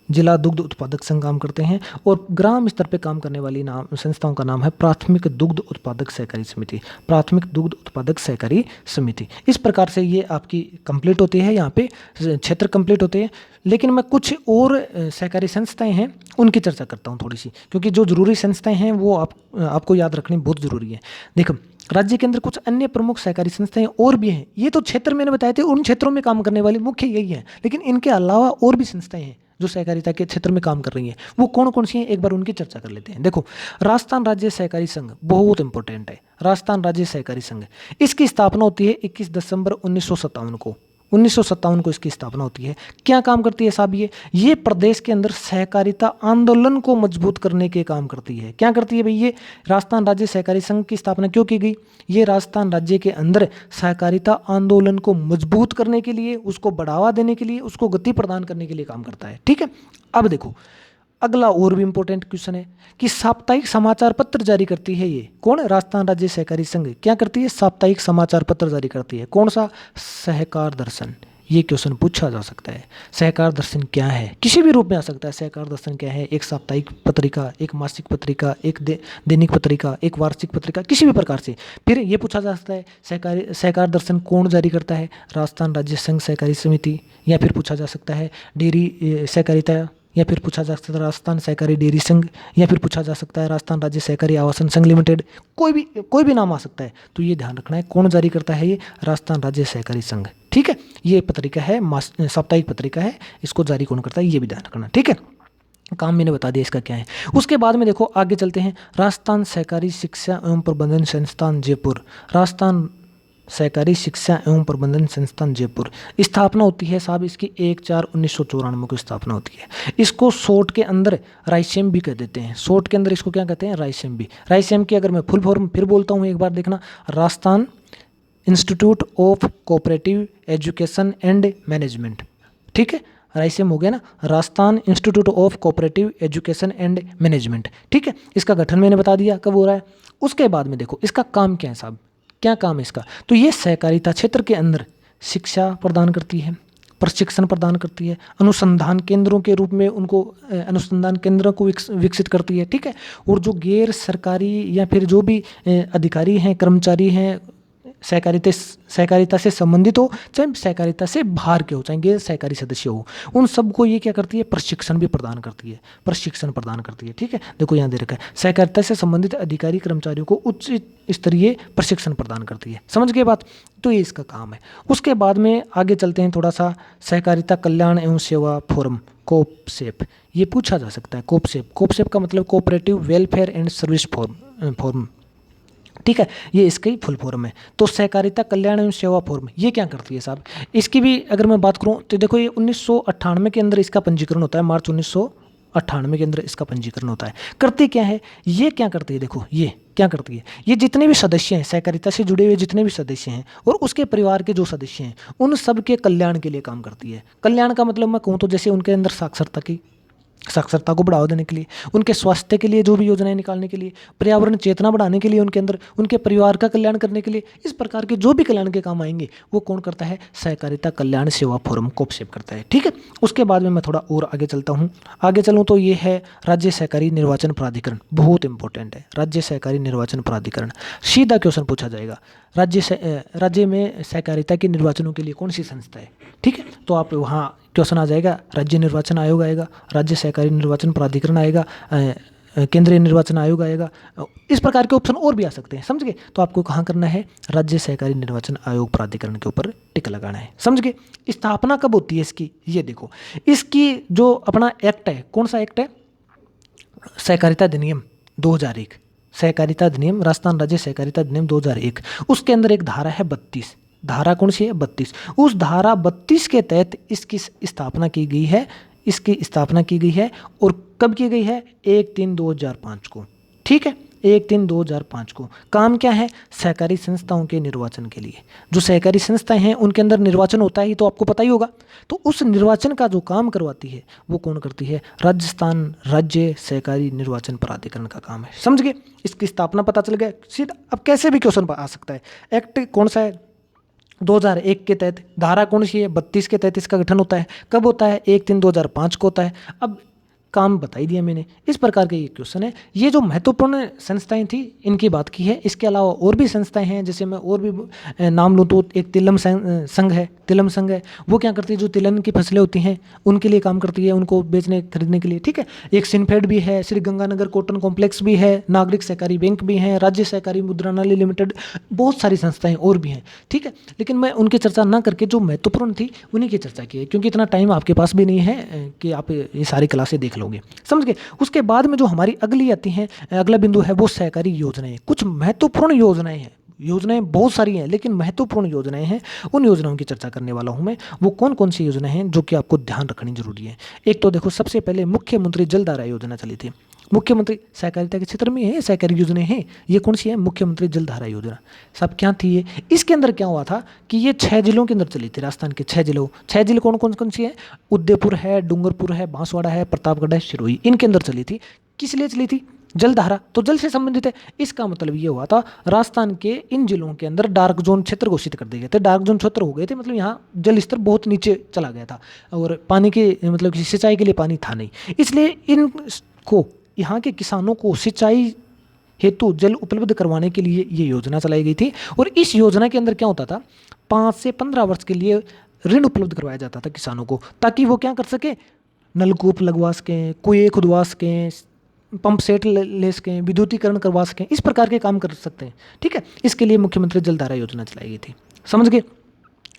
जिला दुग्ध उत्पादक संघ काम करते हैं। और ग्राम स्तर पे काम करने वाली संस्थाओं का नाम है प्राथमिक दुग्ध उत्पादक सहकारी समिति, प्राथमिक दुग्ध उत्पादक सहकारी समिति। इस प्रकार से ये आपकी कंप्लीट होती है, यहाँ पे क्षेत्र कंप्लीट होते हैं। लेकिन मैं कुछ और सहकारी संस्थाएं हैं उनकी चर्चा करता हूँ थोड़ी सी, क्योंकि जो जरूरी संस्थाएं हैं वो आपको याद रखनी बहुत जरूरी है। देखो, राज्य के अंदर कुछ अन्य प्रमुख सहकारी संस्थाएं और भी हैं। ये तो क्षेत्र मैंने बताए थे, उन क्षेत्रों में काम करने वाली मुख्य यही है, लेकिन इनके अलावा और भी संस्थाएं हैं जो सहकारिता के क्षेत्र में काम कर रही हैं। वो कौन कौन सी हैं, एक बार उनकी चर्चा कर लेते हैं। देखो, राजस्थान राज्य सहकारी संघ बहुत इंपॉर्टेंट है। राजस्थान राज्य सहकारी संघ, इसकी स्थापना होती है 21 दिसंबर 1957 को। 1957 को इसकी स्थापना होती है। क्या काम करती है साहब? ये प्रदेश के अंदर सहकारिता आंदोलन को मजबूत करने के काम करती है। क्या करती है भाई? ये राजस्थान राज्य सहकारी संघ की स्थापना क्यों की गई? ये राजस्थान राज्य के अंदर सहकारिता आंदोलन को मजबूत करने के लिए, उसको बढ़ावा देने के लिए, उसको गति प्रदान करने के लिए काम करता है। ठीक है, अब देखो अगला और भी इंपॉर्टेंट क्वेश्चन है कि साप्ताहिक समाचार पत्र जारी करती है ये कौन? राजस्थान राज्य सहकारी संघ क्या करती है? साप्ताहिक समाचार पत्र जारी करती है। कौन सा? सहकार दर्शन। ये क्वेश्चन पूछा जा सकता है। सहकार दर्शन क्या है? किसी भी रूप में आ सकता है। सहकार दर्शन क्या है? एक साप्ताहिक पत्रिका, एक मासिक पत्रिका, एक दैनिक पत्रिका, एक वार्षिक पत्रिका, किसी भी प्रकार से। फिर ये पूछा जा सकता है सहकार दर्शन कौन जारी करता है? राजस्थान राज्य संघ सहकारी समिति। या फिर पूछा जा सकता है डेयरी सहकारिता, या फिर पूछा जा सकता है राजस्थान सहकारी डेयरी संघ, या फिर पूछा जा सकता है राजस्थान राज्य सहकारी आवासन संघ लिमिटेड। कोई भी नाम आ सकता है। तो ये ध्यान रखना है कौन जारी करता है? ये राजस्थान राज्य सहकारी संघ। ठीक है, ये पत्रिका है, साप्ताहिक पत्रिका है, इसको जारी कौन करता है ये भी ध्यान रखना। ठीक है, काम मैंने बता दिया इसका क्या है। उसके बाद में देखो आगे चलते हैं। राजस्थान सहकारी शिक्षा एवं प्रबंधन संस्थान जयपुर, राजस्थान सहकारी शिक्षा एवं प्रबंधन संस्थान जयपुर, स्थापना होती है साहब इसकी 1/4/1994 को स्थापना होती है। इसको शॉर्ट के अंदर राइसेम भी कह देते हैं। शॉर्ट के अंदर इसको क्या कहते हैं? राइसेम भी। राइसेम की अगर मैं फुल फॉर्म फिर बोलता हूँ एक बार देखना, Rajasthan institute of cooperative education and management. ठीक है, राइसेम हो गया ना, Rajasthan institute of cooperative education and management. ठीक है, इसका गठन मैंने बता दिया कब हो रहा है। उसके बाद में देखो इसका काम क्या है साहब, क्या काम है इसका? तो ये सहकारिता क्षेत्र के अंदर शिक्षा प्रदान करती है, प्रशिक्षण प्रदान करती है, अनुसंधान केंद्रों के रूप में उनको अनुसंधान केंद्रों को विकसित करती है। ठीक है, और जो गैर सरकारी या फिर जो भी अधिकारी हैं, कर्मचारी हैं, सहकारिता से संबंधित हो, चाहे सहकारिता से बाहर के हो, चाहे गैर सहकारी सदस्य हो, उन सबको ये क्या करती है? प्रशिक्षण भी प्रदान करती है, प्रशिक्षण प्रदान करती है। ठीक है, देखो यहाँ दे रखा है, सहकारिता से संबंधित अधिकारी कर्मचारियों को उच्च स्तरीय प्रशिक्षण प्रदान करती है। समझ गए बात? तो ये इसका काम है। उसके बाद में आगे चलते हैं थोड़ा सा, सहकारिता कल्याण एवं सेवा फोरम, कोपसेप, ये पूछा जा सकता है। कोपसेप का मतलब cooperative welfare and service forum. ठीक है, ये इसकी फुल फॉर्म है। तो सहकारिता कल्याण एवं सेवा फोरम ये क्या करती है साहब? इसकी भी अगर मैं बात करूं तो देखो ये 1998 के अंदर इसका पंजीकरण होता है, मार्च 1998 के अंदर इसका पंजीकरण होता है। करती क्या है ये? क्या करती है? देखो ये क्या करती है, ये जितने भी सदस्य हैं, सहकारिता से जुड़े हुए जितने भी सदस्य हैं और उसके परिवार के जो सदस्य हैं, उन सब के कल्याण के लिए काम करती है। कल्याण का मतलब मैं कहूँ तो जैसे उनके अंदर साक्षरता को बढ़ावा देने के लिए, उनके स्वास्थ्य के लिए जो भी योजनाएं निकालने के लिए, पर्यावरण चेतना बढ़ाने के लिए उनके अंदर, उनके परिवार का कल्याण करने के लिए, इस प्रकार के जो भी कल्याण के काम आएंगे वो कौन करता है? सहकारिता कल्याण सेवा फोरम कोपसेप करता है। ठीक है, उसके बाद में मैं थोड़ा और आगे चलता हूँ। आगे चलूँ तो ये है राज्य सहकारी निर्वाचन प्राधिकरण, बहुत इंपॉर्टेंट है। राज्य सहकारी निर्वाचन प्राधिकरण, सीधा क्वेश्चन पूछा जाएगा, राज्य में सहकारिता के निर्वाचनों के लिए कौन सी संस्था है? ठीक है, तो आप वहाँ क्वेश्चन आ जाएगा, राज्य निर्वाचन आयोग आएगा, राज्य सहकारी निर्वाचन प्राधिकरण आएगा, केंद्रीय निर्वाचन आयोग आएगा। इस प्रकार के ऑप्शन और भी आ सकते हैं, समझ गए। तो आपको कहाँ करना है, राज्य सहकारी निर्वाचन आयोग प्राधिकरण के ऊपर टिक लगाना है, समझ गए। स्थापना कब होती है इसकी, ये देखो, इसकी जो अपना एक्ट है, कौन सा एक्ट है, सहकारिता अधिनियम 2001, सहकारिता अधिनियम, राजस्थान राज्य सहकारिता अधिनियम 2001, उसके अंदर एक धारा है 32, धारा कौन सी है, 32। उस धारा 32 के तहत इसकी स्थापना की गई है, इसकी स्थापना की गई है। और कब की गई है, 1/3/2005 को, ठीक है, 1/3/2005 को। काम क्या है, सहकारी संस्थाओं के निर्वाचन के लिए। जो सहकारी संस्थाएं हैं उनके अंदर निर्वाचन होता है, ये तो आपको पता ही होगा। तो उस निर्वाचन का जो काम करवाती है वो कौन करती है, राजस्थान राज्य सहकारी निर्वाचन प्राधिकरण का काम है, समझ गए। इसकी स्थापना पता चल गया सीधा। अब कैसे भी क्वेश्चन आ सकता है, एक्ट कौन सा है, 2001 के तहत, धारा कौन सी है, 32 के तहत इसका गठन होता है। कब होता है, 1/3/2005 को होता है। अब काम बता ही दिया मैंने। इस प्रकार के ये क्वेश्चन है। ये जो महत्वपूर्ण संस्थाएं थी इनकी बात की है। इसके अलावा और भी संस्थाएं हैं, जैसे मैं और भी नाम लूँ तो एक तिलम संघ है, तिलम संघ है, वो क्या करती है, जो तिलहन की फसलें होती हैं उनके लिए काम करती है, उनको बेचने खरीदने के लिए, ठीक है। एक सिनफेड भी है, श्री गंगानगर कॉटन कॉम्प्लेक्स भी है, नागरिक सहकारी बैंक भी हैं, राज्य सहकारी मुद्रणालय लिमिटेड, बहुत सारी संस्थाएं और भी हैं, ठीक है। लेकिन मैं उनकी चर्चा ना करके जो महत्वपूर्ण थी उन्हीं की चर्चा की है, क्योंकि इतना टाइम आपके पास भी नहीं है कि आप ये सारी क्लासें देख लोगे, समझ गए। उसके बाद में जो हमारी अगली आती हैं, अगला बिंदु है वो सहकारी योजनाएं। कुछ महत्वपूर्ण योजनाएं हैं, योजनाएं बहुत सारी हैं लेकिन महत्वपूर्ण योजनाएं हैं, उन योजनाओं की चर्चा करने वाला हूं मैं। वो कौन कौन सी योजनाएं हैं जो कि आपको ध्यान रखनी जरूरी है। एक तो देखो, सबसे पहले मुख्यमंत्री जलधारा योजना चली थी। मुख्यमंत्री सहकारिता के क्षेत्र में है, सहकारी योजनाएं हैं। ये कौन सी है, मुख्यमंत्री जलधारा योजना। सब क्या थी ये, इसके अंदर क्या हुआ था कि ये 6 जिलों के अंदर चली थी, राजस्थान के 6 जिलों। 6 जिले कौन कौन सी है, उदयपुर है, डूंगरपुर है, बांसवाड़ा है, प्रतापगढ़ है, सिरोही, इनके अंदर चली थी। किस लिए चली थी, जलधारा, तो जल से संबंधित है। इसका मतलब ये हुआ था, राजस्थान के इन जिलों के अंदर डार्क जोन क्षेत्र घोषित कर दिए गए थे। डार्क जोन क्षेत्र हो गए थे, मतलब यहाँ जल स्तर बहुत नीचे चला गया था और पानी के मतलब सिंचाई के लिए पानी था नहीं, इसलिए इनको, यहाँ के किसानों को सिंचाई हेतु जल उपलब्ध करवाने के लिए ये योजना चलाई गई थी। और इस योजना के अंदर क्या होता था, 5 से 15 वर्ष के लिए ऋण उपलब्ध करवाया जाता था किसानों को, ताकि वो क्या कर सके, नलकूप लगवा सकें, कुएं खुदवा सकें, पंप सेट ले सकें, विद्युतीकरण करवा सकें, इस प्रकार के काम कर सकते हैं, ठीक है। इसके लिए मुख्यमंत्री जलधारा योजना चलाई गई थी, समझ गए।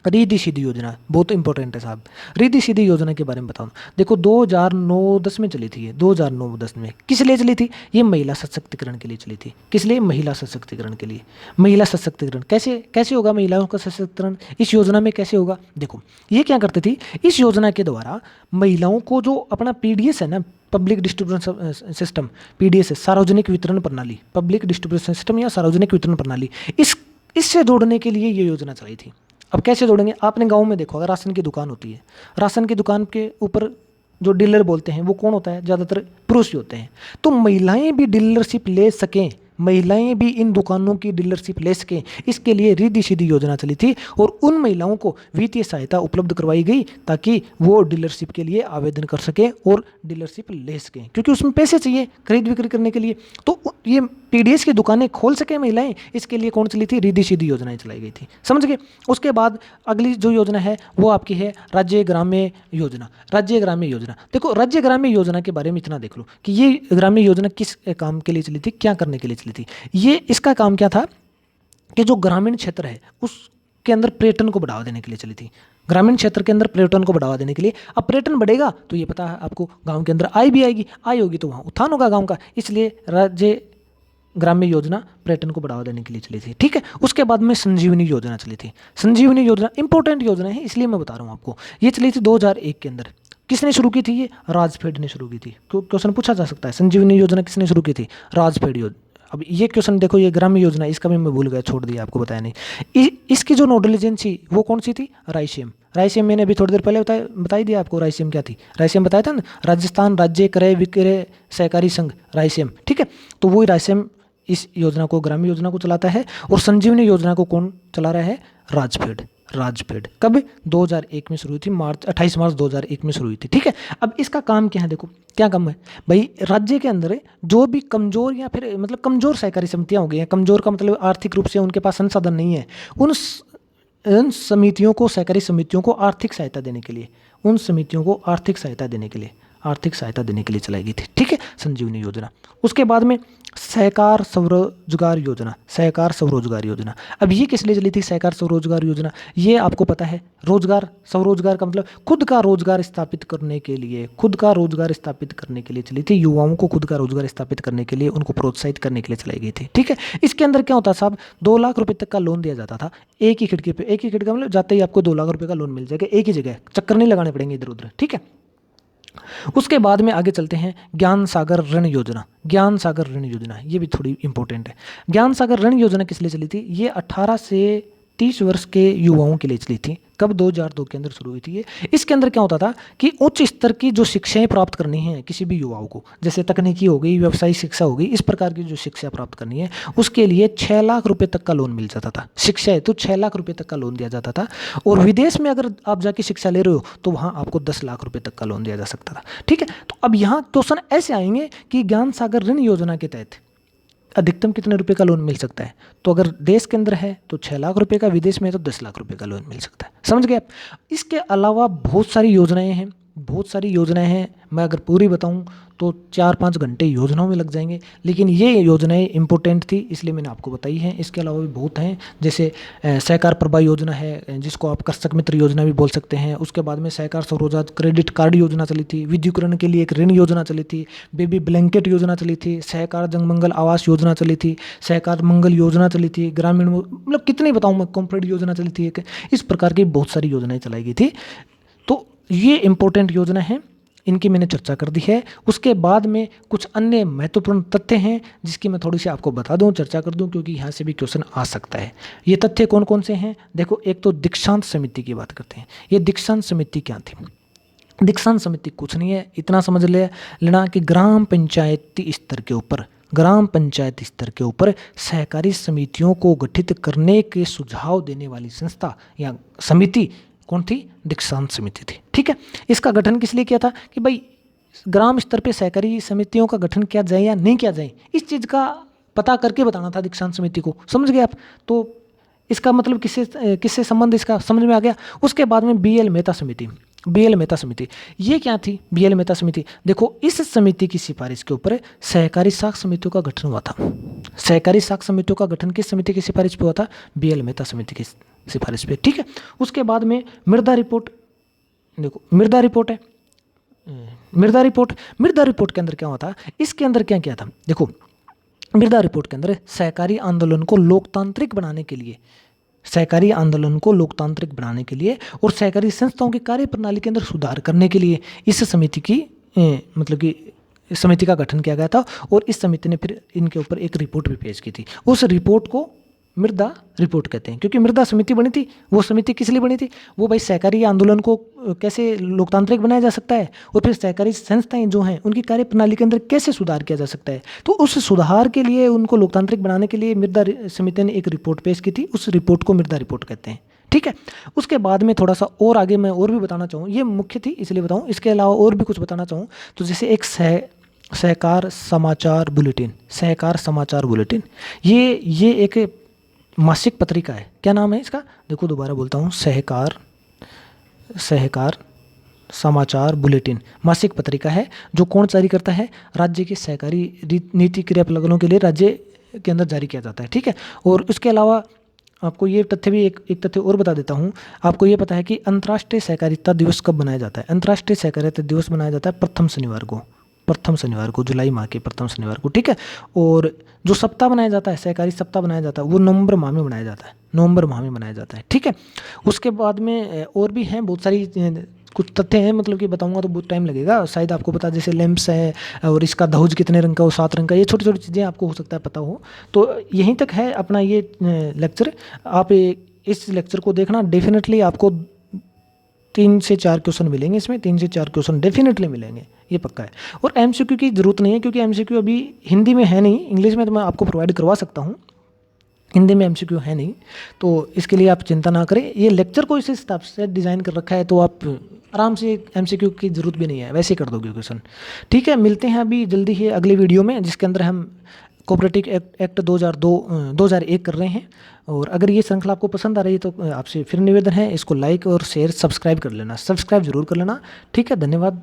रिद्धि सिद्धि योजना बहुत इंपॉर्टेंट है साहब। रिद्धि सिद्धि योजना के बारे में बताऊँ, देखो 2009-10 में चली थी ये, 2009-10 में। किस लिए चली थी, ये महिला सशक्तिकरण के लिए चली थी। किस लिए, महिला सशक्तिकरण के लिए। महिला सशक्तिकरण कैसे कैसे होगा, महिलाओं का सशक्तिकरण इस योजना में कैसे होगा, देखो ये क्या करती थी, इस योजना के द्वारा महिलाओं को जो अपना पीडीएस है ना, पब्लिक डिस्ट्रीब्यूशन सिस्टम, पीडीएस है, सार्वजनिक वितरण प्रणाली, पब्लिक डिस्ट्रीब्यूशन सिस्टम या सार्वजनिक वितरण प्रणाली, इससे जोड़ने के लिए ये योजना चलाई थी। अब कैसे जोड़ेंगे, आपने गांव में देखो, अगर राशन की दुकान होती है, राशन की दुकान के ऊपर जो डीलर बोलते हैं वो कौन होता है, ज़्यादातर पुरुष ही होते हैं। तो महिलाएं भी डीलरशिप ले सकें, महिलाएं भी इन दुकानों की डीलरशिप ले सकें, इसके लिए रिद्धि सिद्धि योजना चली थी। और उन महिलाओं को वित्तीय सहायता उपलब्ध करवाई गई ताकि वो डीलरशिप के लिए आवेदन कर सकें और डीलरशिप ले सकें, क्योंकि उसमें पैसे चाहिए खरीद बिक्री करने के लिए। तो ये पीडीएस की दुकानें खोल सकें महिलाएं, इसके लिए कौन चली थी, रिद्धि सिद्धि योजनाएं चलाई गई थी, समझ गए। उसके बाद अगली जो योजना है वो आपकी है राज्य ग्राम्य योजना। राज्य ग्राम्य योजना, देखो राज्य ग्राम्य योजना के बारे में इतना देख लो कि ये ग्राम्य योजना किस काम के लिए चली थी, क्या करने के लिए चली थी। ये इसका काम क्या था कि जो ग्रामीण क्षेत्र है उसके अंदर पर्यटन को बढ़ावा देने के लिए चली थी। ग्रामीण क्षेत्र के अंदर पर्यटन को बढ़ावा देने के लिए, अब पर्यटन बढ़ेगा तो ये पता है आपको, गांव के अंदर आय भी आएगी, आय होगी तो वहाँ उत्थान होगा गांव का, इसलिए राज्य ग्राम्य योजना पर्यटन को बढ़ावा देने के लिए चली थी, ठीक है। उसके बाद में संजीवनी योजना चली थी। संजीवनी योजना इंपॉर्टेंट योजना है, इसलिए मैं बता रहा हूँ आपको। ये चली थी 2001 के अंदर। किसने शुरू की थी, ये राजफेड ने शुरू की थी। क्वेश्चन पूछा जा सकता है, संजीवनी योजना किसने शुरू की थी, राजफेड योजना। अब ये क्वेश्चन देखो, ये ग्राम्य योजना, इसका भी मैं भूल गया, छोड़ दिया, आपको बताया नहीं। इसकी जो नोडल एजेंसी वो कौन सी थी, रायसेन। रायसेन मैंने अभी थोड़ी देर पहले बता ही दिया आपको, रायसेन क्या थी, रायसेन बताया था ना, राजस्थान राज्य क्रय विक्रय सहकारी संघ, रायसेन, ठीक है। तो वही रायसेन इस योजना को, ग्राम्य योजना को चलाता है। और संजीवनी योजना को कौन चला रहा है, राजफेड। राजफेड कब, 2001 में शुरू हुई थी, 28 मार्च 2001 में शुरू हुई थी, ठीक है। अब इसका काम क्या है, देखो क्या काम है भाई, राज्य के अंदर जो भी कमजोर या फिर मतलब कमजोर सहकारी समितियां हो गई हैं, कमजोर का मतलब आर्थिक रूप से उनके पास संसाधन नहीं है, उन समितियों को, सहकारी समितियों को आर्थिक सहायता देने के लिए, उन समितियों को आर्थिक सहायता देने के लिए चलाई गई थी, ठीक है। संजीवनी योजना। उसके बाद में सहकार स्वरोजगार योजना, सहकार स्वरोजगार योजना। अब ये किस लिए चली थी सहकार स्वरोजगार योजना? ये आपको पता है, रोजगार, स्वरोजगार का मतलब खुद का रोजगार स्थापित करने के लिए, खुद का रोजगार स्थापित करने के लिए चली थी। युवाओं को खुद का रोजगार स्थापित करने के लिए, उनको प्रोत्साहित करने के लिए चलाई गई थी। ठीक है, इसके अंदर क्या होता साहब, 2 लाख रुपए तक का लोन दिया जाता था एक ही खिड़की पे। एक ही खिड़की मतलब जाते ही आपको 2 लाख रुपए का लोन मिल जाएगा एक ही जगह, चक्कर नहीं लगाने पड़ेंगे इधर उधर। ठीक है, उसके बाद में आगे चलते हैं ज्ञान सागर ऋण योजना। ज्ञान सागर ऋण योजना ये भी थोड़ी इंपॉर्टेंट है। ज्ञान सागर ऋण योजना किस लिए चली थी? ये 18 से 30 वर्ष के युवाओं के लिए चली थी। कब? 2002 के अंदर शुरू हुई थी ये। इसके अंदर क्या होता था कि उच्च स्तर की जो शिक्षाएं प्राप्त करनी है किसी भी युवाओं को, जैसे तकनीकी हो गई, व्यवसायिक शिक्षा हो गई, इस प्रकार की जो शिक्षा प्राप्त करनी है उसके लिए 6 लाख रुपए तक का लोन मिल जाता था। शिक्षा है तो 6 लाख रुपए तक का लोन दिया जाता था। और विदेश में अगर आप जाके शिक्षा ले रहे हो तो वहाँ आपको 10 लाख रुपए तक का लोन दिया जा सकता था। ठीक है, तो अब यहाँ क्वेश्चन ऐसे आएंगे कि ज्ञान सागर ऋण योजना के तहत अधिकतम कितने रुपए का लोन मिल सकता है? तो अगर देश के अंदर है तो 6 लाख रुपए का, विदेश में है तो 10 लाख रुपए का लोन मिल सकता है। समझ गए आप? इसके अलावा बहुत सारी योजनाएं हैं, बहुत सारी योजनाएं हैं। मैं अगर पूरी बताऊं तो 4-5 घंटे योजनाओं में लग जाएंगे, लेकिन ये योजनाएं इंपॉर्टेंट थी इसलिए मैंने आपको बताई हैं। इसके अलावा भी बहुत हैं, जैसे सहकार प्रभा योजना है जिसको आप कृषक मित्र योजना भी बोल सकते हैं। उसके बाद में सहकार स्वरोजगार क्रेडिट कार्ड योजना चली थी, विद्युतीकरण के लिए एक ऋण योजना चली थी, बेबी ब्लैंकेट योजना चली थी, सहकार जंगमंगल आवास योजना चली थी, सहकार मंगल योजना चली थी, ग्रामीण मतलब कितनी बताऊँ मैं, कॉम्प्रेड योजना चली थी एक। इस प्रकार की बहुत सारी योजनाएं चलाई गई थी। तो ये इंपॉर्टेंट योजना है, इनकी मैंने चर्चा कर दी है। उसके बाद में कुछ अन्य महत्वपूर्ण तथ्य हैं जिसकी मैं थोड़ी सी आपको बता दूं, चर्चा कर दूं, क्योंकि यहाँ से भी क्वेश्चन आ सकता है। ये तथ्य कौन कौन से हैं? देखो, एक तो दीक्षांत समिति की बात करते हैं। ये दीक्षांत समिति क्या थी? दीक्षांत समिति कुछ नहीं है, इतना समझ लेना कि ग्राम पंचायती स्तर के ऊपर, ग्राम पंचायत स्तर के ऊपर सहकारी समितियों को गठित करने के सुझाव देने वाली संस्था या समिति कौन थी? दीक्षांत समिति थी। ठीक है, इसका गठन किस लिए किया था कि भाई ग्राम स्तर पे सहकारी समितियों का गठन किया जाए या नहीं किया जाए, इस चीज़ का पता करके बताना था दीक्षांत समिति को। समझ गए आप? तो इसका मतलब किससे संबंध इसका समझ में आ गया। उसके बाद में BL मेहता समिति, BL मेहता समिति ये क्या थी? BL मेहता समिति, देखो इस समिति की सिफारिश के ऊपर सहकारी साख समितियों का गठन हुआ था। सहकारी साख समितियों का गठन किस समिति की सिफारिश पे हुआ था? BL मेहता समिति की सिफारिश पे। ठीक है, उसके बाद में मृदा रिपोर्ट, देखो मृदा रिपोर्ट है, मृदा रिपोर्ट के अंदर क्या हुआ था? इसके अंदर क्या किया था? देखो मृदा रिपोर्ट के अंदर सहकारी आंदोलन को लोकतांत्रिक बनाने के लिए, सहकारी आंदोलन को लोकतांत्रिक बनाने के लिए और सहकारी संस्थाओं की कार्य प्रणाली के अंदर सुधार करने के लिए इस समिति की मतलब कि समिति का गठन किया गया था। और इस समिति ने फिर इनके ऊपर एक रिपोर्ट भी पेश की थी। उस रिपोर्ट को मृदा रिपोर्ट कहते हैं, क्योंकि मृदा समिति बनी थी। वो समिति किस लिए बनी थी? वो भाई सहकारी आंदोलन को कैसे लोकतांत्रिक बनाया जा सकता है और फिर सहकारी संस्थाएं जो हैं उनकी कार्य प्रणाली के अंदर कैसे सुधार किया जा सकता है, तो उस सुधार के लिए, उनको लोकतांत्रिक बनाने के लिए मृदा समिति ने एक रिपोर्ट पेश की थी। उस रिपोर्ट को मृदा रिपोर्ट कहते हैं। ठीक है, उसके बाद में थोड़ा सा और आगे मैं और भी बताना चाहूँ, ये मुख्य थी इसलिए बताऊँ, इसके अलावा और भी कुछ बताना चाहूँ तो जैसे एक सहकार समाचार बुलेटिन, सहकार समाचार बुलेटिन, ये एक मासिक पत्रिका है। क्या नाम है इसका? देखो दोबारा बोलता हूँ, सहकार समाचार बुलेटिन मासिक पत्रिका है। जो कौन जारी करता है? राज्य के सहकारी नीति क्रियाकलापों के लिए राज्य के अंदर जारी किया जाता है। ठीक है, और उसके अलावा आपको ये तथ्य भी एक तथ्य और बता देता हूँ। आपको ये पता है कि अंतर्राष्ट्रीय सहकारिता दिवस कब मनाया जाता है? अंतर्राष्ट्रीय सहकारिता दिवस मनाया जाता है प्रथम शनिवार को, जुलाई माह के प्रथम शनिवार को। ठीक है, और जो सप्ताह बनाया जाता है, सहकारी सप्ताह बनाया जाता है, वो नवंबर माह में बनाया जाता है। ठीक है, उसके बाद में और भी हैं बहुत सारी कुछ तथ्य हैं, मतलब कि बताऊंगा तो बहुत टाइम लगेगा, शायद आपको पता, जैसे लैंप्स है और इसका दहुज कितने रंग का, वो 7 रंग का, ये छोटी छोटी चीज़ें आपको हो सकता है पता हो। तो यहीं तक है अपना ये लेक्चर। आप इस लेक्चर को देखना, डेफिनेटली आपको 3 से 4 क्वेश्चन मिलेंगे इसमें, 3 से 4 क्वेश्चन डेफिनेटली मिलेंगे, ये पक्का है। और MCQ की ज़रूरत नहीं है, क्योंकि MCQ अभी हिंदी में है नहीं, इंग्लिश में तो मैं आपको प्रोवाइड करवा सकता हूँ, हिंदी में MCQ है नहीं, तो इसके लिए आप चिंता ना करें। ये लेक्चर को इस हिसाब से डिज़ाइन कर रखा है तो आप आराम से MCQ की ज़रूरत भी नहीं है, वैसे ही कर दोगे क्वेश्चन। ठीक है, मिलते हैं अभी जल्दी ही अगली वीडियो में, जिसके अंदर हम कोऑपरेटिव एक्ट 2001 कर रहे हैं। और अगर ये श्रृंखला आपको पसंद आ रही है तो आपसे फिर निवेदन है, इसको लाइक और शेयर सब्सक्राइब कर लेना, सब्सक्राइब जरूर कर लेना। ठीक है, धन्यवाद।